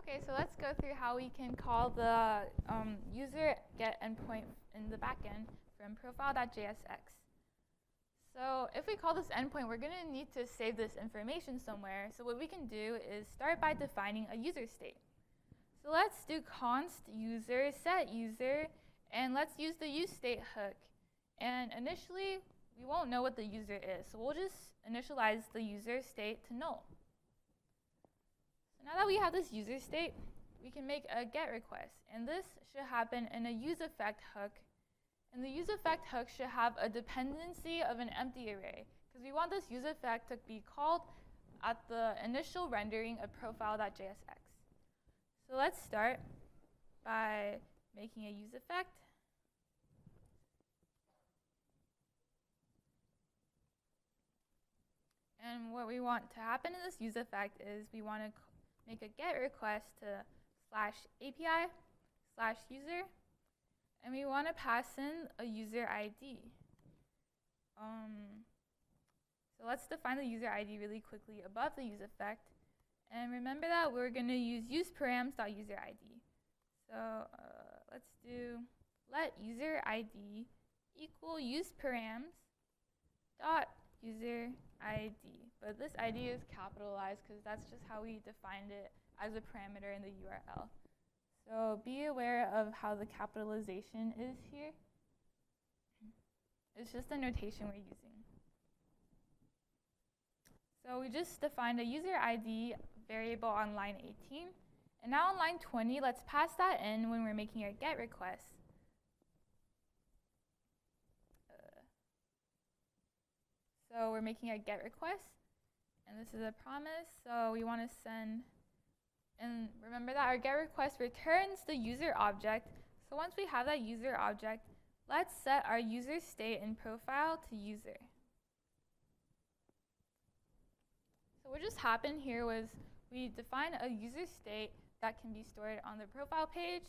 Okay, so let's go through how we can call the user get endpoint in the backend from profile.jsx. So if we call this endpoint, we're going to need to save this information somewhere. So what we can do is start by defining a user state. So let's do const user set user, and let's use the useState hook. And initially, we won't know what the user is, so we'll just initialize the user state to null. Now that we have this user state, we can make a GET request, and this should happen in a useEffect hook. And the useEffect hook should have a dependency of an empty array, because we want this useEffect to be called at the initial rendering of profile.jsx. So let's start by making a useEffect. And what we want to happen in this useEffect is we want to make a GET request to /API/user, and we want to pass in a user ID. So let's define the user ID really quickly above the useEffect, and remember that we're going to use useparams.userid. So let's do let user ID equal useparams.userid. But this ID is capitalized because that's just how we defined it as a parameter in the URL. So be aware of how the capitalization is here. It's just the notation we're using. So we just defined a user ID variable on line 18. And now on line 20, let's pass that in when we're making our GET request. So we're making a GET request, and this is a promise. So we want to send, and remember that our GET request returns the user object. So once we have that user object, let's set our user state in profile to user. what just happened here was we defined a user state that can be stored on the profile page.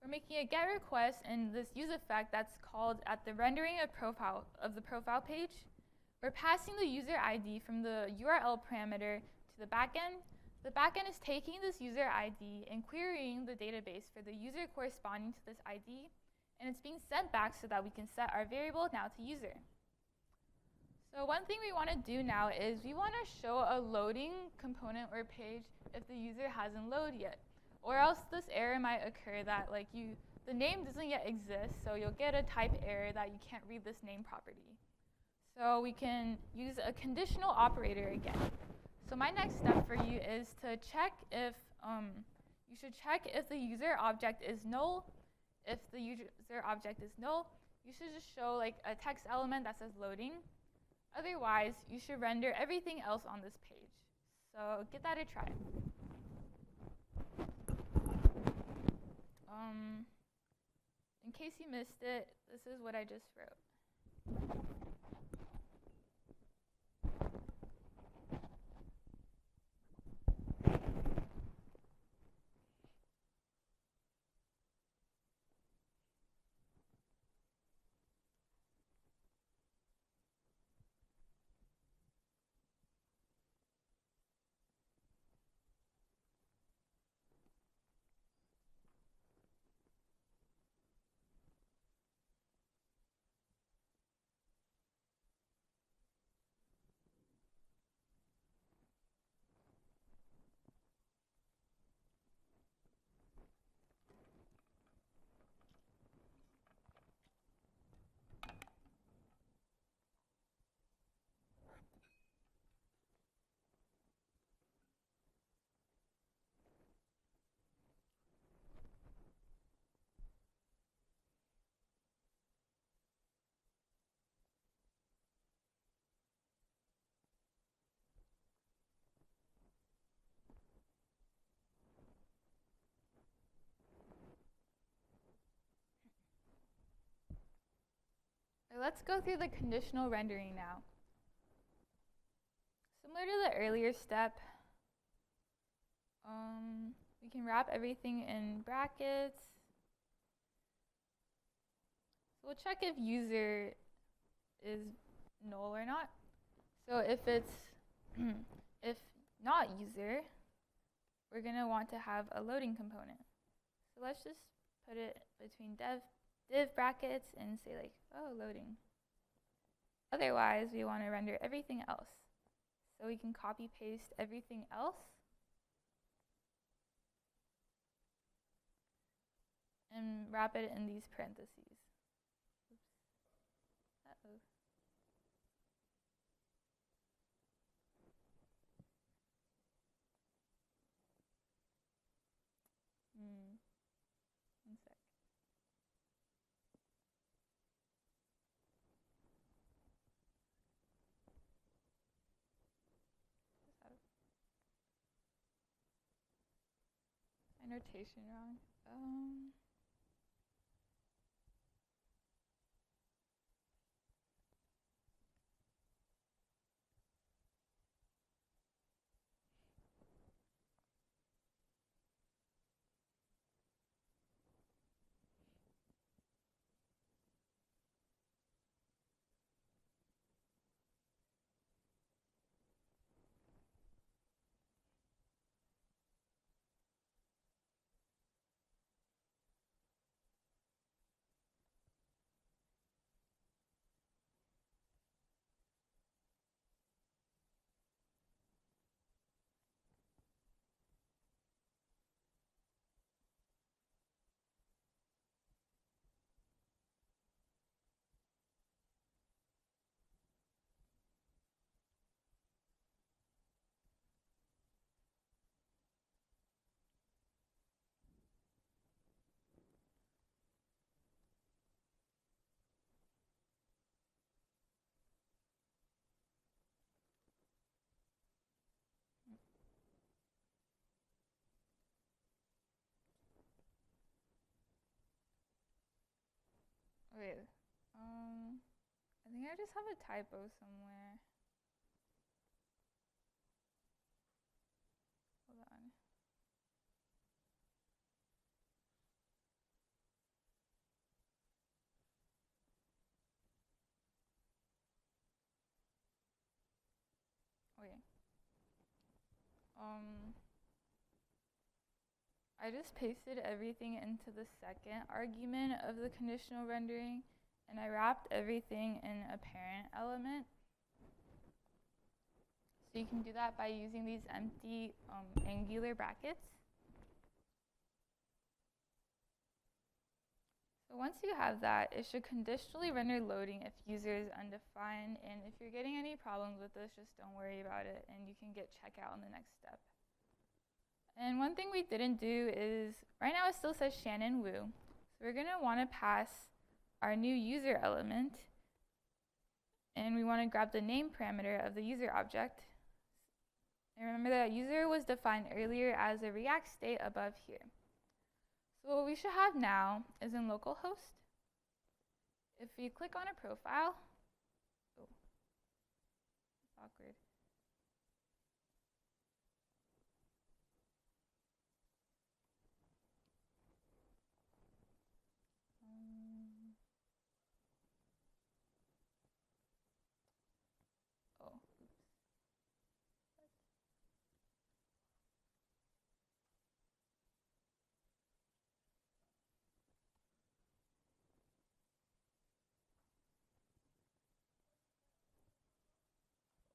We're making a get request in this use effect that's called at the rendering of the profile page. We're passing the user ID from the URL parameter to the backend. The backend is taking this user ID and querying the database for the user corresponding to this ID, and it's being sent back so that we can set our variable now to user. So one thing we want to do now is we want to show a loading component or page if the user hasn't loaded yet. Or else this error might occur that the name doesn't yet exist, so you'll get a type error that you can't read this name property. So we can use a conditional operator again. So my next step for you is to check if, you should check if the user object is null. If the user object is null, you should just show like a text element that says loading. Otherwise, you should render everything else on this page. So give that a try. In case you missed it, this is what I just wrote. Let's go through the conditional rendering now. Similar to the earlier step, we can wrap everything in brackets. So we'll check if user is null or not. So if it's if not user, we're going to want to have a loading component. So let's just put it between div brackets and say like, oh, loading. Otherwise, we want to render everything else. So we can copy paste everything else. And wrap it in these parentheses. Oops. Uh-oh. One sec. My notation wrong. Wait, I think I just have a typo somewhere. I just pasted everything into the second argument of the conditional rendering, and I wrapped everything in a parent element. So you can do that by using these empty angular brackets. So once you have that, it should conditionally render loading if user is undefined, and if you're getting any problems with this, just don't worry about it, and you can get checkout on the next step. And one thing we didn't do is, right now it still says Shannon Wu, so we're going to want to pass our new user element, and we want to grab the name parameter of the user object. And remember that user was defined earlier as a React state above here. So what we should have now is in localhost. If we click on a profile, oh, that's awkward. Oh, oops.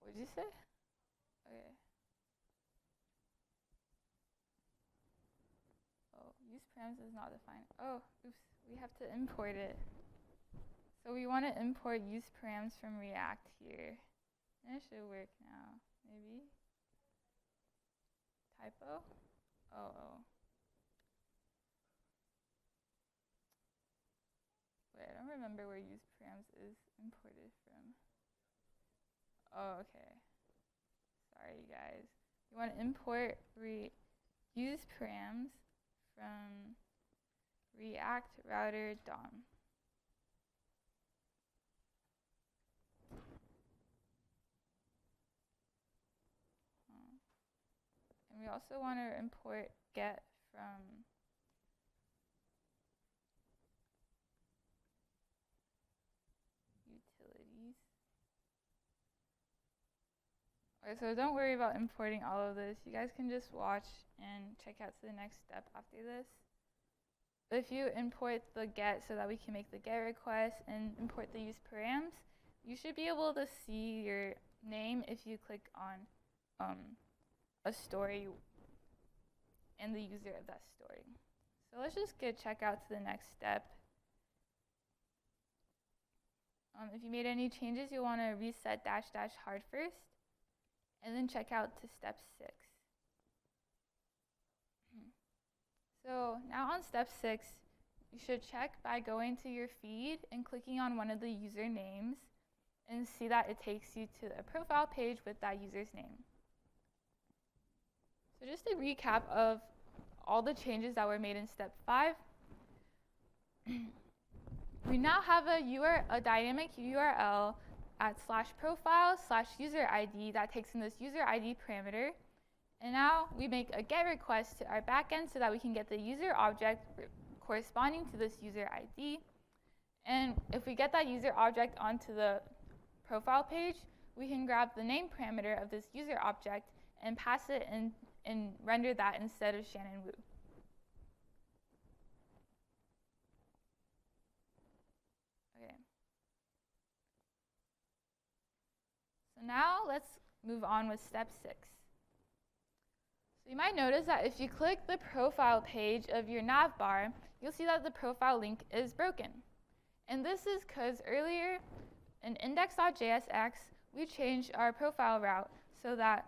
What did you say? Okay. Oh, use params is not defined. Oh, oops, we have to import it. So we want to import use params from React here. And it should work now, maybe. Typo? Oh. Wait, I don't remember where use params is imported from. Oh, okay. Sorry, you guys. You want to import use params from React router DOM. And we also want to import get from utilities. Okay, so don't worry about importing all of this. You guys can just watch and check out to the next step after this. But if you import the get so that we can make the get request and import the use params, you should be able to see your name if you click on a story and the user of that story. So let's just get checkout to the next step. If you made any changes, you'll want to reset -- hard first, and then check out to step 6. So now on step 6, you should check by going to your feed and clicking on one of the user names and see that it takes you to a profile page with that user's name. So just a recap of all the changes that were made in step 5. We now have a dynamic URL at /profile/user ID that takes in this user ID parameter. And now we make a GET request to our backend so that we can get the user object corresponding to this user ID. And if we get that user object onto the profile page, we can grab the name parameter of this user object and pass it in and render that instead of Shannon Wu. Okay. So now let's move on with step 6. So you might notice that if you click the profile page of your nav bar, you'll see that the profile link is broken. And this is because earlier in index.jsx, we changed our profile route so that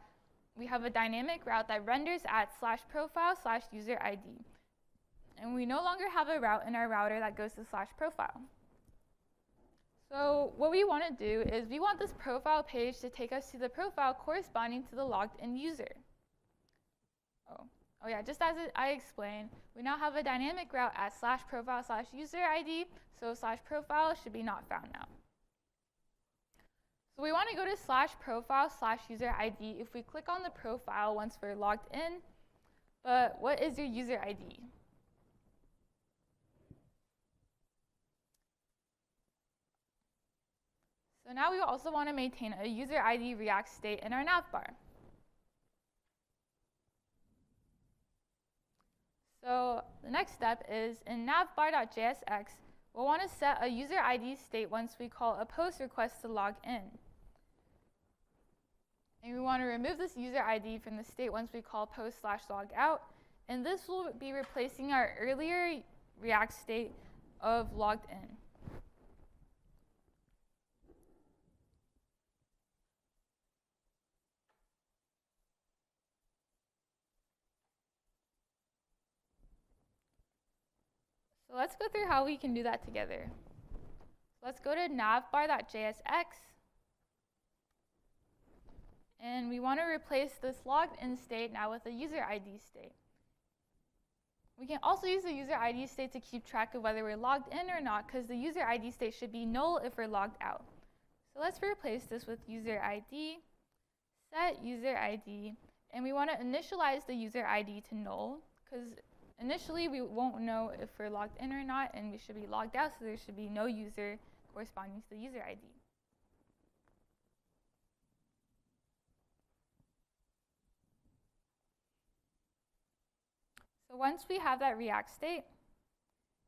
we have a dynamic route that renders at /profile/user ID. And we no longer have a route in our router that goes to /profile. So what we want to do is we want this profile page to take us to the profile corresponding to the logged in user. Oh yeah, just as I explained, we now have a dynamic route at /profile/user ID, so /profile should be not found now. So we want to go to /profile/user ID if we click on the profile once we're logged in. But what is your user ID? So now we also want to maintain a user ID React state in our nav bar. So the next step is in navbar.jsx, we'll want to set a user ID state once we call a post request to log in. And we want to remove this user ID from the state once we call post/logout. And this will be replacing our earlier React state of logged in. So let's go through how we can do that together. Let's go to navbar.jsx. And we want to replace this logged in state now with a user ID state. We can also use the user ID state to keep track of whether we're logged in or not, because the user ID state should be null if we're logged out. So let's replace this with user ID, set user ID, and we want to initialize the user ID to null, because initially we won't know if we're logged in or not, and we should be logged out, so there should be no user corresponding to the user ID. So once we have that React state,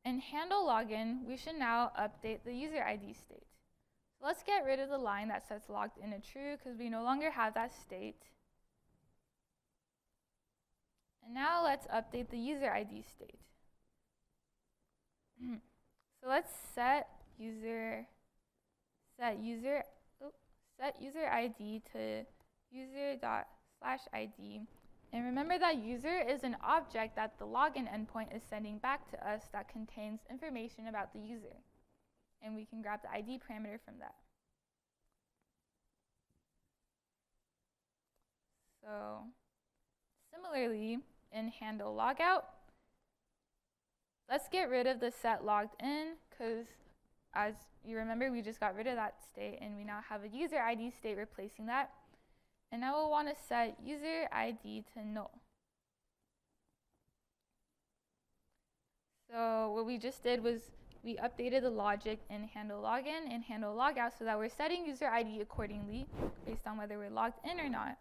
in handle login, we should now update the user ID state. So let's get rid of the line that sets logged in to true, because we no longer have that state. And now let's update the user ID state. So let's set user ID to user./ID. And remember that user is an object that the login endpoint is sending back to us that contains information about the user. And we can grab the ID parameter from that. So similarly, in handle logout, let's get rid of the set logged in, because as you remember, we just got rid of that state, and we now have a user ID state replacing that. And now we'll want to set user ID to null. So what we just did was we updated the logic in handle login and handle logout so that we're setting user ID accordingly based on whether we're logged in or not.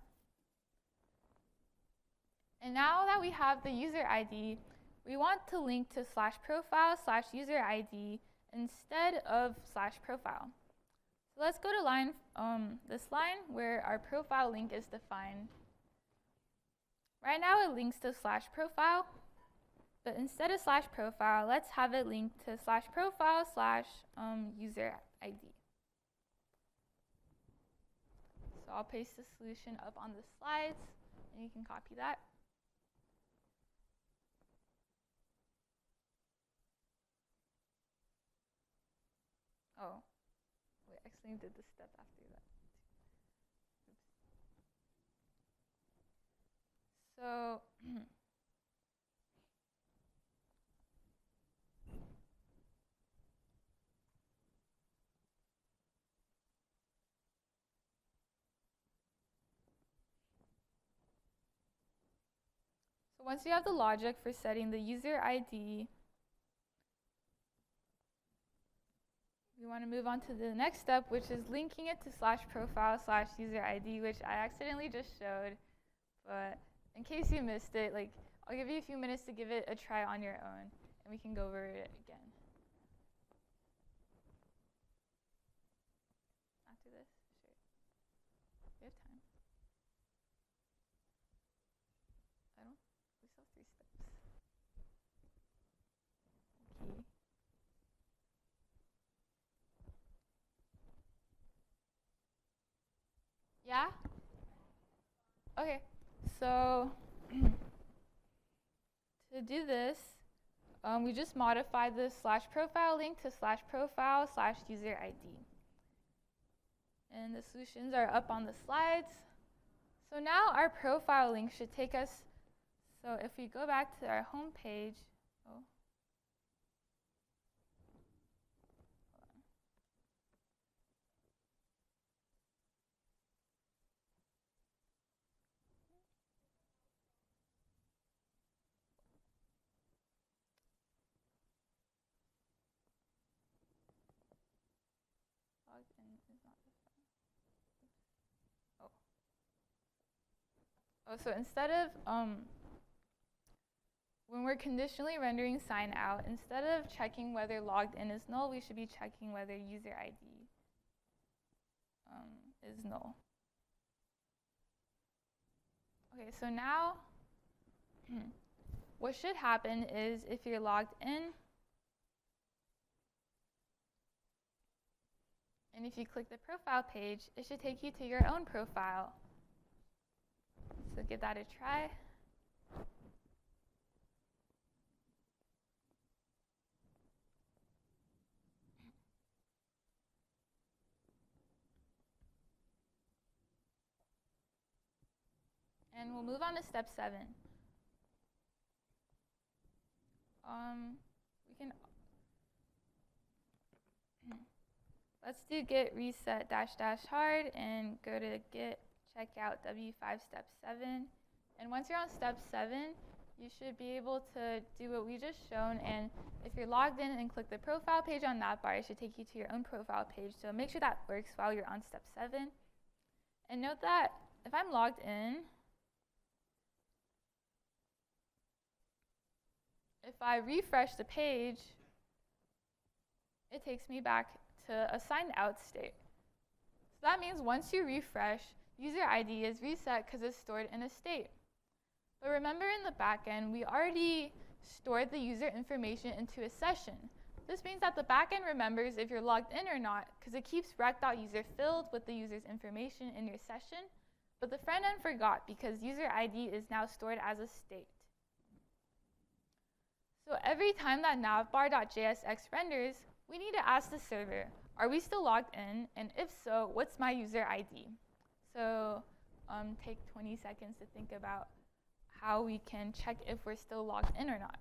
And now that we have the user ID, we want to link to /profile/user ID instead of /profile. So let's go to this line where our profile link is defined. Right now it links to /profile, but instead of /profile, let's have it linked to /profile/user ID. So I'll paste the solution up on the slides, and you can copy that. Oh, wait, I actually did the step after that. Oops. So, once you have the logic for setting the user ID, we want to move on to the next step, which is linking it to /profile/user ID, which I accidentally just showed. But in case you missed it, I'll give you a few minutes to give it a try on your own, and we can go over it again. After this? Sure. We have time. We still have 3 steps. Okay. Yeah? Okay, so to do this, we just modified the /profile link to /profile/user ID. And the solutions are up on the slides. So now our profile link should take us, so if we go back to our home page, logged in is not defined. Oh, so instead of when we're conditionally rendering sign out, instead of checking whether logged in is null, we should be checking whether user ID is null. Okay, so now what should happen is if you're logged in, and if you click the profile page, it should take you to your own profile. So give that a try. And we'll move on to step 7. Let's do git reset -- hard and go to git checkout w5 step 7. And once you're on step 7, you should be able to do what we just shown. And if you're logged in and click the profile page on that bar, it should take you to your own profile page. So make sure that works while you're on step 7. And note that if I'm logged in, if I refresh the page, it takes me back to a signed out state. So that means once you refresh, user ID is reset because it's stored in a state. But remember, in the backend, we already stored the user information into a session. This means that the backend remembers if you're logged in or not because it keeps rec.user filled with the user's information in your session, but the front end forgot because user ID is now stored as a state. So every time that navbar.jsx renders, we need to ask the server, are we still logged in? And if so, what's my user ID? So take 20 seconds to think about how we can check if we're still logged in or not.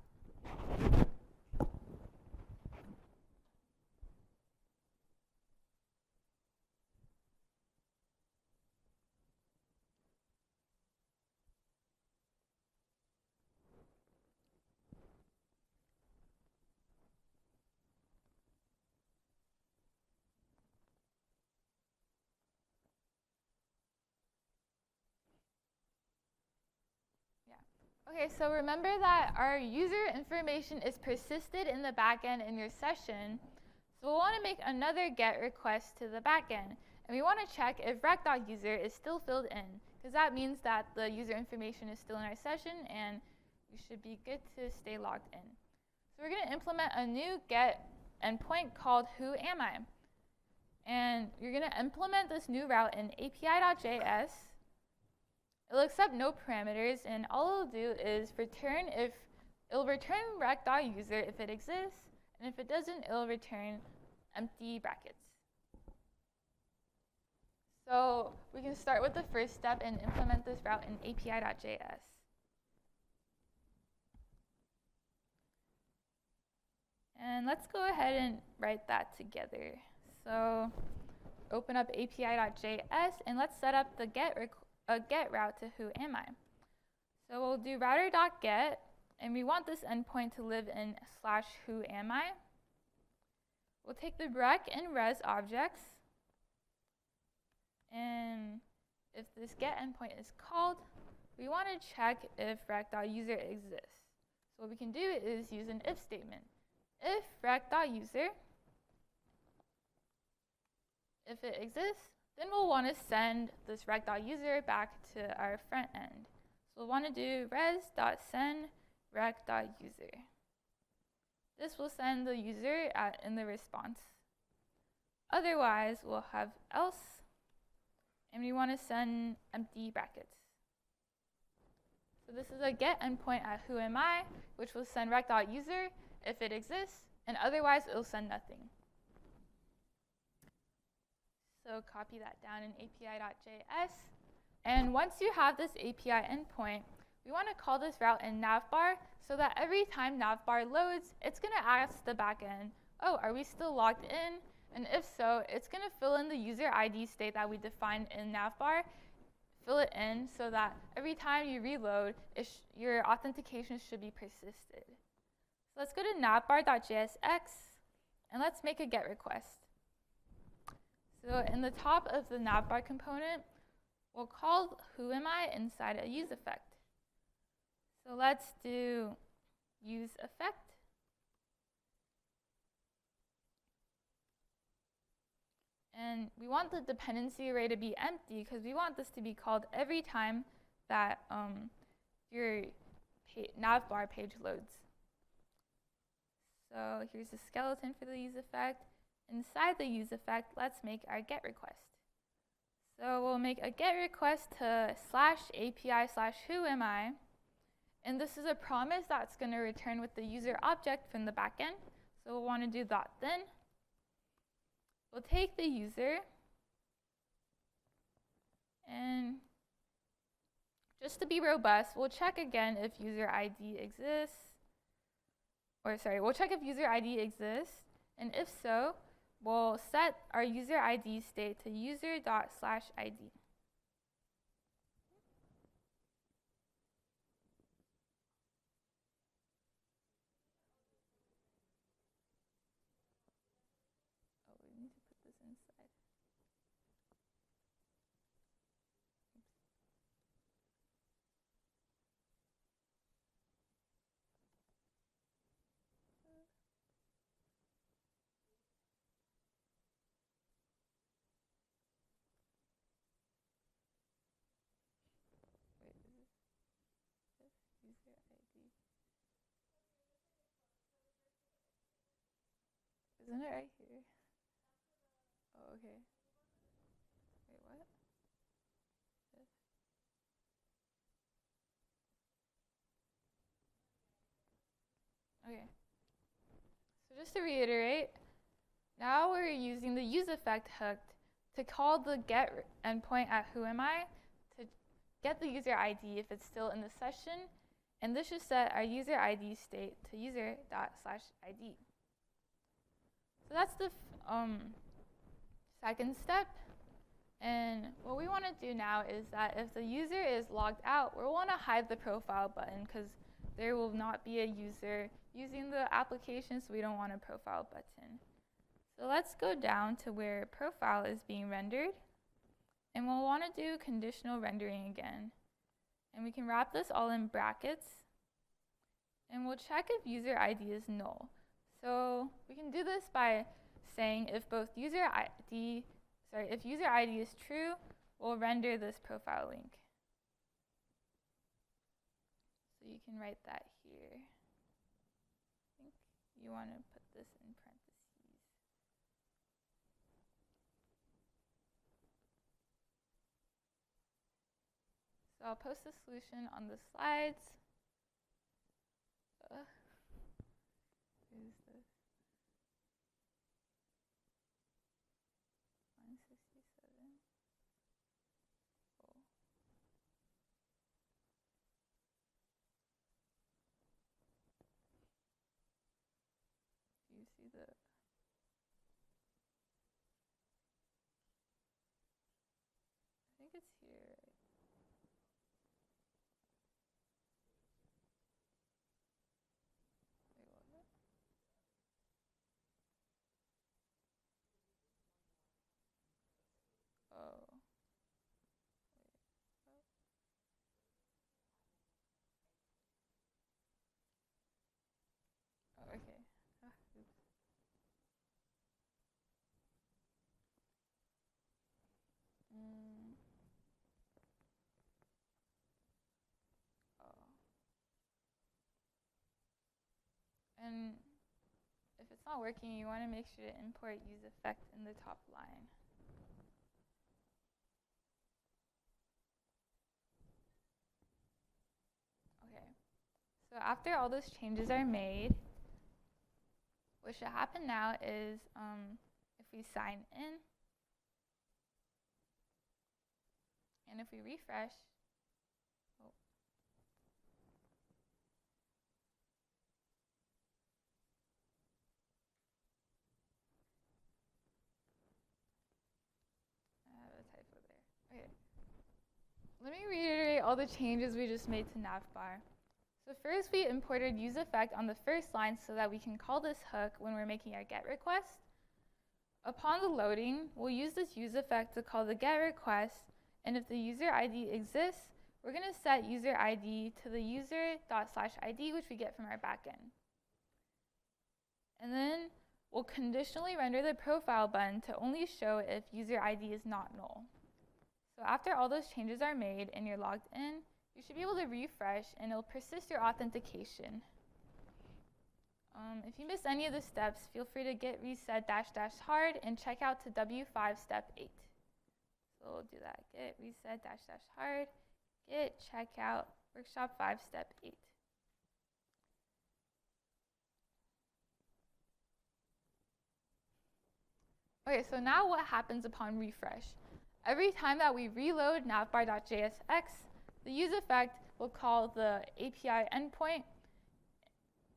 Okay, so remember that our user information is persisted in the backend in your session. So we'll want to make another GET request to the backend. And we want to check if rec.user is still filled in, because that means that the user information is still in our session and we should be good to stay logged in. So we're going to implement a new GET endpoint called whoami. And you're going to implement this new route in api.js. It'll accept no parameters, and all it'll do is return it'll return rec.user if it exists, and if it doesn't, it'll return empty brackets. So we can start with the first step and implement this route in api.js. And let's go ahead and write that together. So open up api.js, and let's set up the GET route to whoami. So we'll do router.get, and we want this endpoint to live in /whoami. We'll take the rec and res objects, and if this get endpoint is called, we want to check if rec.user exists. So what we can do is use an if statement. If rec.user, if it exists, then we'll want to send this rec.user back to our front end. So we'll want to do res.send rec.user. This will send the user in the response. Otherwise, we'll have else, and we want to send empty brackets. So this is a get endpoint at whoami, which will send rec.user if it exists, and otherwise it'll send nothing. So copy that down in api.js. And once you have this API endpoint, we want to call this route in navbar so that every time navbar loads, it's going to ask the backend, oh, are we still logged in? And if so, it's going to fill in the user ID state that we defined in navbar, fill it in so that every time you reload, your authentication should be persisted. So let's go to navbar.jsx, and let's make a GET request. So in the top of the navbar component, we'll call whoami inside a use effect. So let's do use effect. And we want the dependency array to be empty because we want this to be called every time that your navbar page loads. So here's the skeleton for the use effect. Inside the use effect, let's make our get request. So we'll make a get request to /API/whoami, and this is a promise that's going to return with the user object from the backend. So we'll want to do that then. We'll take the user, and just to be robust, we'll check again if user ID exists. We'll check if user ID exists, and if so, we'll set our user ID state to user./ID. Oh, we need to put this inside. User ID. Isn't it right here? Oh, okay. Wait, what? This. Okay. So just to reiterate, now we're using the use effect hook to call the get endpoint at whoami to get the user ID if it's still in the session. And this should set our user ID state to user./ID. So that's the second step. And what we want to do now is that if the user is logged out, we'll want to hide the profile button because there will not be a user using the application, so we don't want a profile button. So let's go down to where profile is being rendered. And we'll want to do conditional rendering again. And we can wrap this all in brackets. And we'll check if user ID is null. So we can do this by saying if user ID is true, we'll render this profile link. So you can write that here. I think you want to put this in parentheses. So I'll post the solution on the slides. Who's this? 167. Cool. Do you see the? I think it's here, right? Oh. Oh, okay. Oops. Oh. And if it's not working, you want to make sure to import use effect in the top line. Okay. So after all those changes are made, what should happen now is if we sign in, and if we refresh, I have a typo there. Okay. Let me reiterate all the changes we just made to navbar. So first we imported use effect on the first line so that we can call this hook when we're making our get request. Upon the loading, we'll use this use effect to call the get request, and if the user ID exists, we're going to set user ID to the user./ID, which we get from our backend. And then we'll conditionally render the profile button to only show if user ID is not null. So after all those changes are made and you're logged in, you should be able to refresh and it'll persist your authentication. If you miss any of the steps, feel free to git reset -- hard and check out to W5 step 8. So we'll do that, git reset -- hard, git checkout workshop 5 step 8. Okay, so now what happens upon refresh? Every time that we reload navbar.jsx, the use effect will call the API endpoint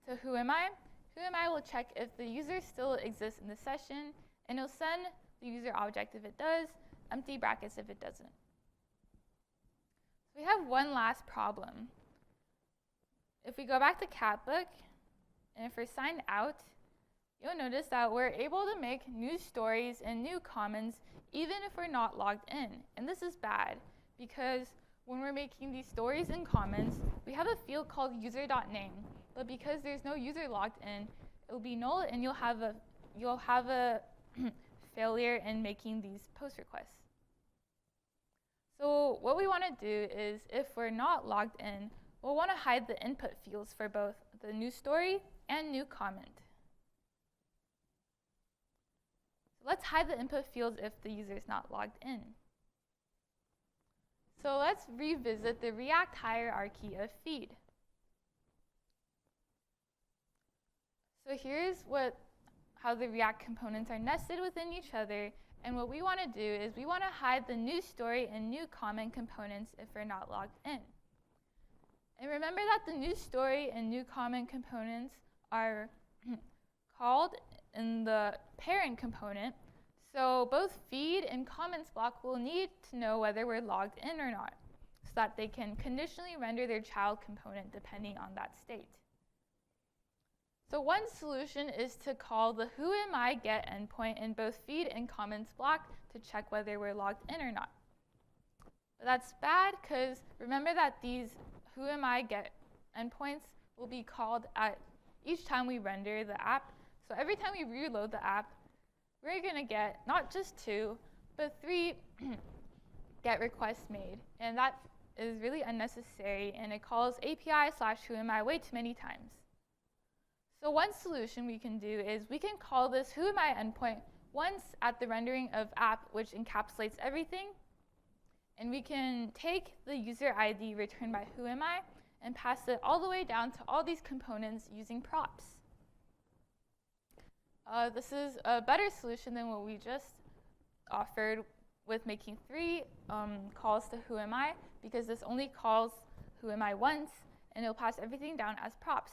to whoami. Whoami will check if the user still exists in the session, and it'll send the user object if it does, empty brackets if it doesn't. So we have one last problem. If we go back to Catbook, and if we're signed out, you'll notice that we're able to make new stories and new comments even if we're not logged in. And this is bad because when we're making these stories and comments, we have a field called user.name. But because there's no user logged in, it'll be null and you'll have a failure in making these post requests. So what we want to do is, if we're not logged in, we'll want to hide the input fields for both the new story and new comment. So let's hide the input fields if the user is not logged in. So let's revisit the React hierarchy of feed. So here's how the React components are nested within each other. And what we want to do is we want to hide the new story and new comment components if we're not logged in. And remember that the new story and new comment components are called in the parent component. So both feed and comments block will need to know whether we're logged in or not, so that they can conditionally render their child component depending on that state. So one solution is to call the whoamiGet endpoint in both feed and comments block to check whether we're logged in or not. But that's bad because remember that these whoamiGet endpoints will be called at each time we render the app. So every time we reload the app, we're going to get not just 2, but 3 GET requests made. And that is really unnecessary, and it calls API/whoami way too many times. So one solution we can do is we can call this whoami endpoint once at the rendering of app, which encapsulates everything. And we can take the user ID returned by whoami and pass it all the way down to all these components using props. This is a better solution than what we just offered with making 3 calls to whoami, because this only calls whoami once, and it'll pass everything down as props.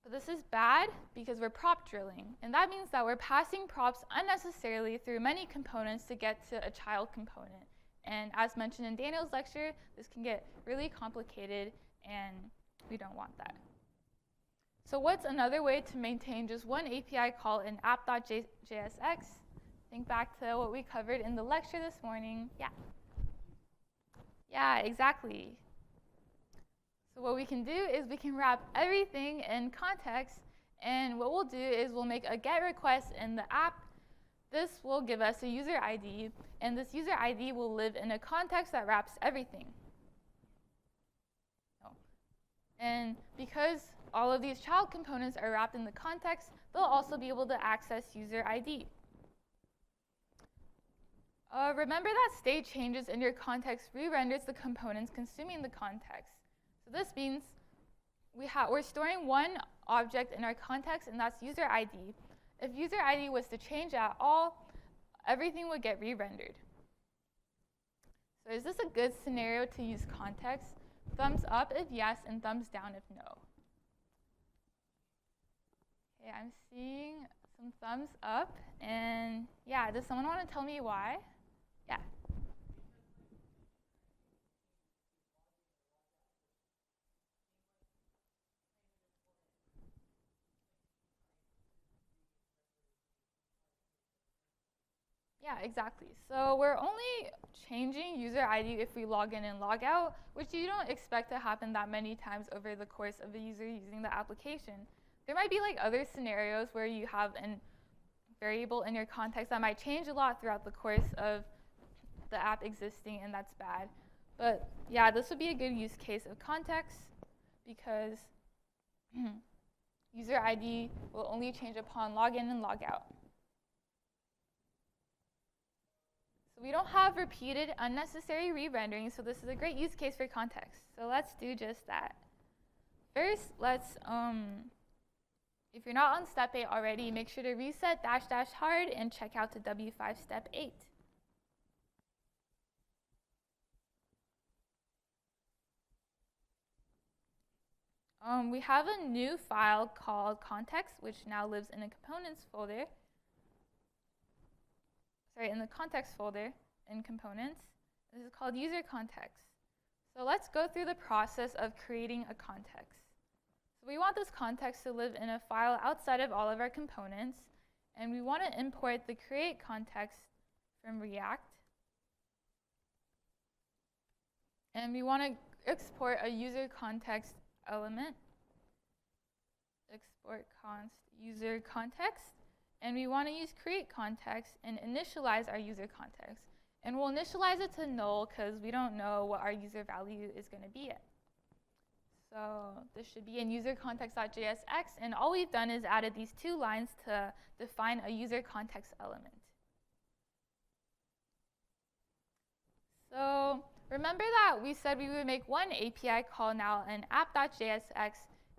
But this is bad because we're prop drilling, and that means that we're passing props unnecessarily through many components to get to a child component. And as mentioned in Daniel's lecture, this can get really complicated, and we don't want that. So what's another way to maintain just one API call in app.jsx? Think back to what we covered in the lecture this morning. Yeah, exactly. So what we can do is we can wrap everything in context, and what we'll do is we'll make a GET request in the app. This will give us a user ID, and this user ID will live in a context that wraps everything. And because all of these child components are wrapped in the context, they'll also be able to access user ID. Remember that state changes in your context re-renders the components consuming the context. So this means we're storing one object in our context, and that's user ID. If user ID was to change at all, everything would get re-rendered. So is this a good scenario to use context? Thumbs up if yes, and thumbs down if no. Okay, I'm seeing some thumbs up, and yeah, does someone want to tell me why? Yeah. Yeah, exactly. So we're only changing user ID if we log in and log out, which you don't expect to happen that many times over the course of a user using the application. There might be like other scenarios where you have a variable in your context that might change a lot throughout the course of the app existing, and that's bad. But yeah, this would be a good use case of context because user ID will only change upon login and log out. So we don't have repeated unnecessary re-rendering, so this is a great use case for context. So let's do just that. First, let's, if you're not on step 8 already, make sure to reset -- hard and check out to W5 step 8. We have a new file called context, which now lives in a components folder. Sorry, in the context folder in components. This is called user context. So let's go through the process of creating a context. So we want this context to live in a file outside of all of our components, and we want to import the create context from React. And we want to export a user context element, export const user context, and we want to use create context and initialize our user context. And we'll initialize it to null because we don't know what our user value is going to be yet. So this should be in user context.jsx, and all we've done is added these 2 lines to define a user context element. So remember that we said we would make one API call now in app.jsx,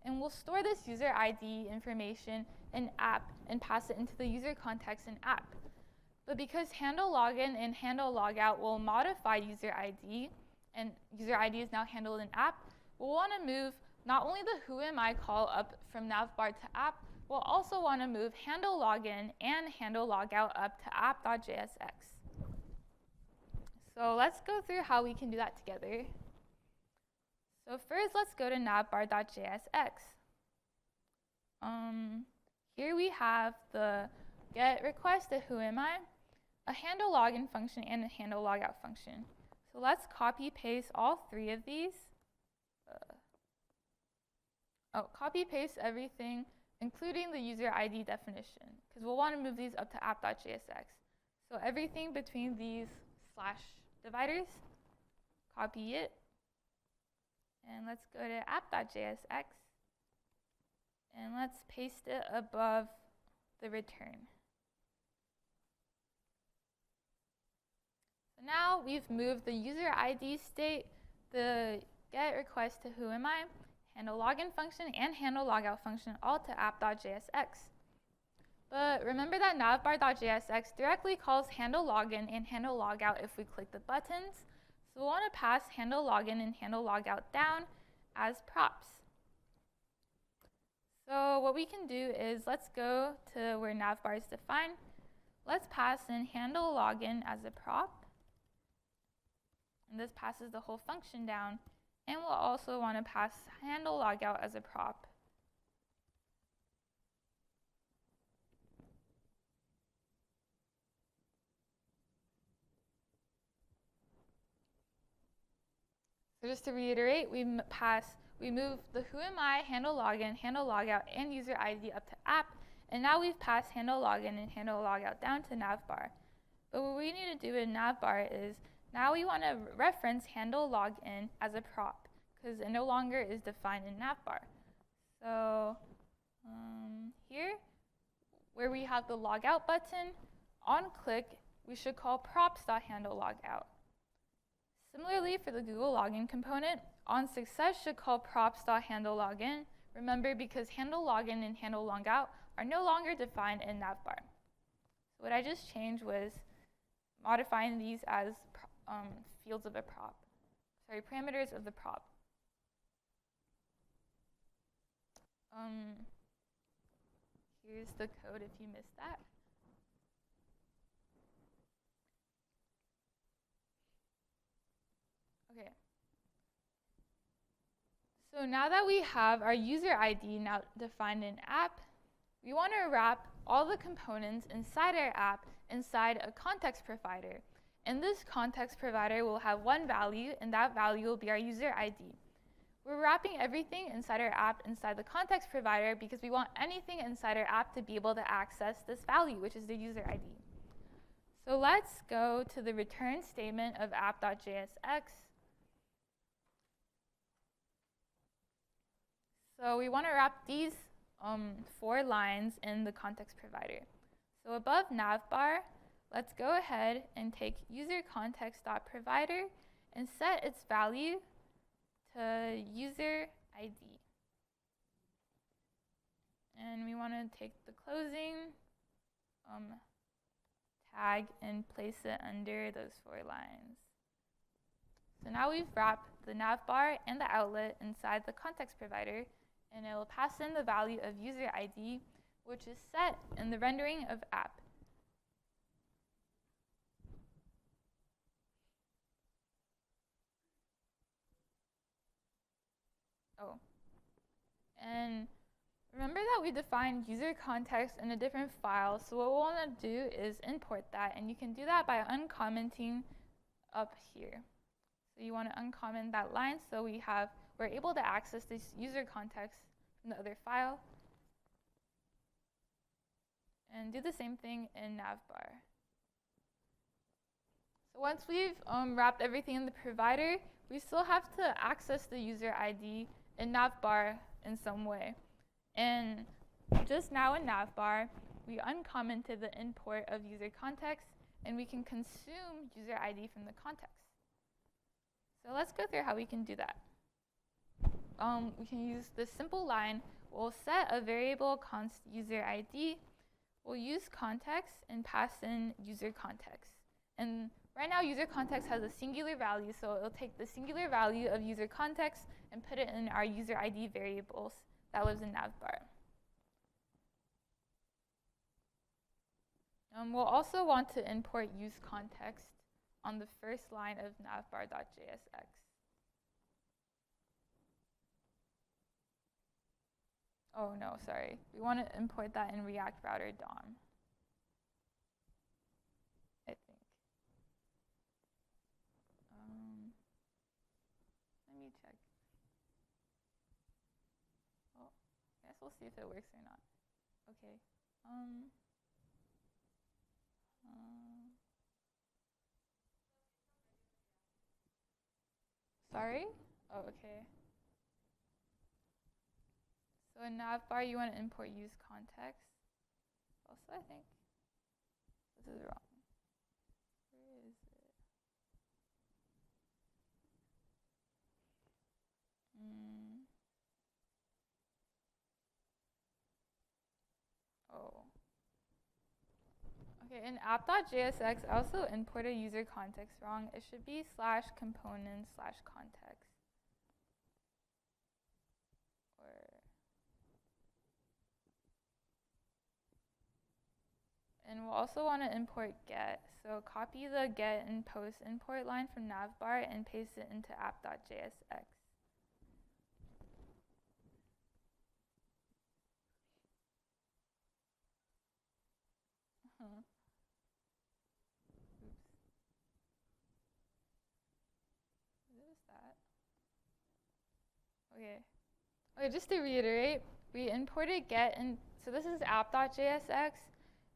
and we'll store this user ID information in app and pass it into the user context in app. But because handle login and handle logout will modify user ID, and user ID is now handled in app, we'll want to move not only the whoami call up from navbar to app, we'll also want to move handle login and handle logout up to app.jsx. So let's go through how we can do that together. So first, let's go to navbar.jsx. Here we have the get request to whoami, a handle login function, and a handle logout function. So let's copy paste all 3 of these. Copy paste everything, including the user ID definition, because we'll want to move these up to app.jsx. So everything between these / dividers, copy it, and let's go to app.jsx, and let's paste it above the return. So now we've moved the user ID state, the get request to whoami, handle login function, and handle logout function all to app.jsx. But remember that navbar.jsx directly calls handle login and handle logout if we click the buttons. So we'll want to pass handle login and handle logout down as props. So what we can do is let's go to where navbar is defined. Let's pass in handle login as a prop. And this passes the whole function down. And we'll also want to pass handle logout as a prop. So just to reiterate, we move the whoami, handle login, handle logout, and user ID up to app, and now we've passed handle login and handle logout down to navbar. But what we need to do in navbar is now we want to reference handle login as a prop because it no longer is defined in navbar. So here, where we have the logout button, on click, we should call props.handleLogout. Similarly, for the Google login component, on success should call props.handleLogin. Remember, because handle login and handle logout are no longer defined in navbar. So what I just changed was modifying these as fields of a prop. Sorry, parameters of the prop. Here's the code if you missed that. Okay. So now that we have our user ID now defined in app, we want to wrap all the components inside our app inside a context provider. And this context provider will have one value, and that value will be our user ID. We're wrapping everything inside our app inside the context provider because we want anything inside our app to be able to access this value, which is the user ID. So let's go to the return statement of app.jsx. So we want to wrap these 4 lines in the context provider. So above navbar, let's go ahead and take userContext.provider and set its value to user ID. And we want to take the closing tag and place it under those 4 lines. So now we've wrapped the navbar and the outlet inside the context provider, and it will pass in the value of user ID, which is set in the rendering of app. Oh, and remember that we defined user context in a different file, so what we'll want to do is import that, and you can do that by uncommenting up here. So you want to uncomment that line so we're able to access this user context from the other file. And do the same thing in navbar. So once we've wrapped everything in the provider, we still have to access the user ID in navbar in some way. And just now in navbar, we uncommented the import of user context, and we can consume user ID from the context. So let's go through how we can do that. We can use this simple line. We'll set a variable const user ID. We'll use context and pass in user context. And right now, user context has a singular value, so it'll take the singular value of user context and put it in our user ID variables that lives in navbar. We'll also want to import use context on the first line of navbar.jsx. Oh no, sorry. We want to import that in React Router DOM, I think. Let me check. Well, I guess we'll see if it works or not. Okay. Sorry? Oh, okay. So in navbar, you want to import use context. Also, I think this is wrong. Where is it? Oh. Okay, in app.jsx, I also imported user context wrong. It should be /component/context. And we'll also want to import get. So copy the get and post import line from navbar and paste it into app.jsx. Oops. What is that? Okay, just to reiterate, we imported get, and so this is app.jsx.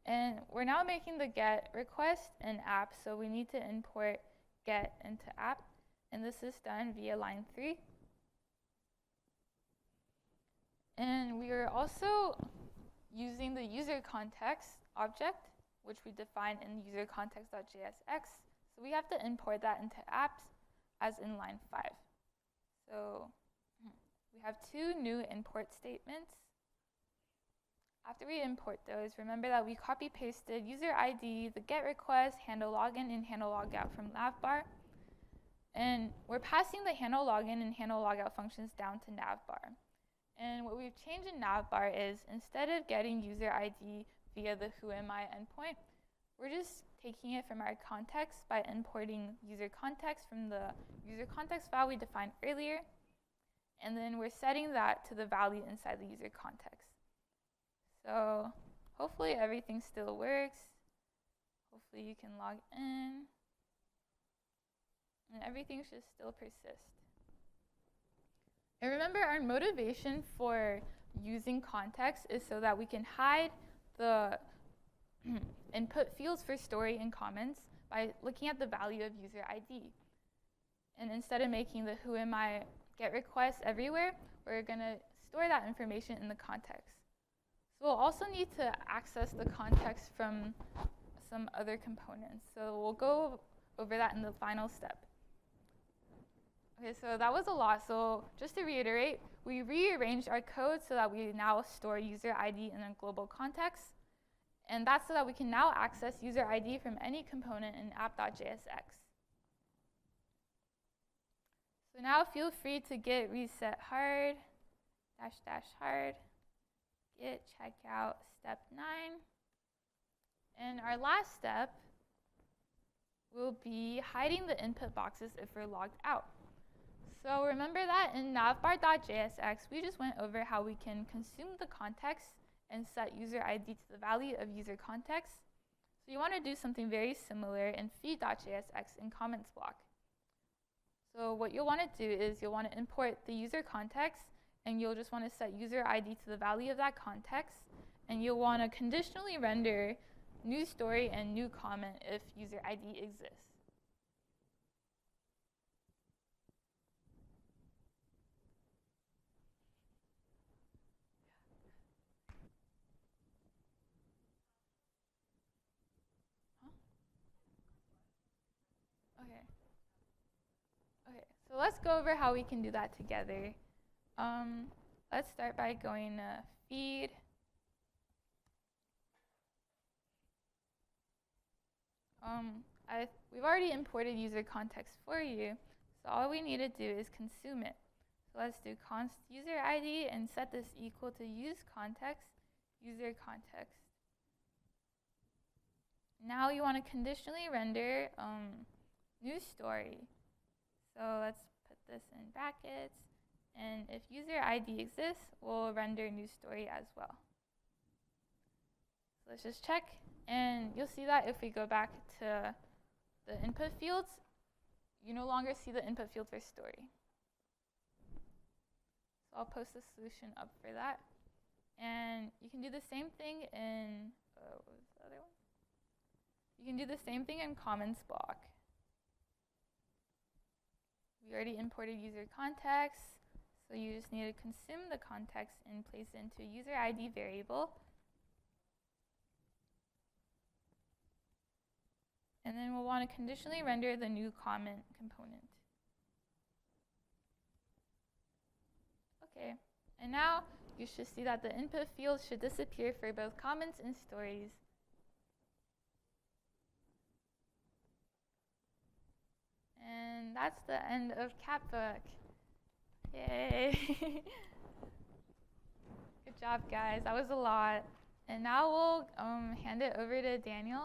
And we're now making the get request in app, so we need to import get into app. And this is done via line 3. And we are also using the user context object, which we define in user context.jsx. So we have to import that into apps as in line 5. So we have 2 new import statements. After we import those, remember that we copy-pasted user ID, the get request, handle login, and handle logout from navbar. And we're passing the handle login and handle logout functions down to navbar. And what we've changed in navbar is instead of getting user ID via the whoami endpoint, we're just taking it from our context by importing user context from the user context file we defined earlier. And then we're setting that to the value inside the user context. So hopefully everything still works. Hopefully you can log in. And everything should still persist. And remember, our motivation for using context is so that we can hide the input fields for story and comments by looking at the value of user ID. And instead of making the who am I get requests everywhere, we're going to store that information in the context. So we'll also need to access the context from some other components. So we'll go over that in the final step. Okay, so that was a lot. So just to reiterate, we rearranged our code so that we now store user ID in a global context. And that's so that we can now access user ID from any component in app.jsx. So now feel free to git reset hard, --hard, git checkout step 9. And our last step will be hiding the input boxes if we're logged out. So remember that in navbar.jsx, we just went over how we can consume the context and set user ID to the value of user context. So you want to do something very similar in feed.jsx in comments block. So what you'll want to do is you'll want to import the user context, and you'll just want to set user ID to the value of that context, and you'll want to conditionally render new story and new comment if user ID exists. Okay, so let's go over how we can do that together. Let's start by going to feed. We've already imported user context for you, so all we need to do is consume it. So let's do const user ID and set this equal to use context, user context. Now you want to conditionally render new story. So let's put this in brackets, and if user ID exists, we'll render new story as well. So let's just check, and you'll see that if we go back to the input fields, you no longer see the input field for story. So I'll post the solution up for that. And you can do the same thing in, what was the other one? You can do the same thing in comments block. We already imported user context, so you just need to consume the context and place it into a user ID variable. And then we'll want to conditionally render the new comment component. Okay, and now you should see that the input fields should disappear for both comments and stories. And that's the end of Catbook. Yay. Good job, guys. That was a lot. And now we'll hand it over to Daniel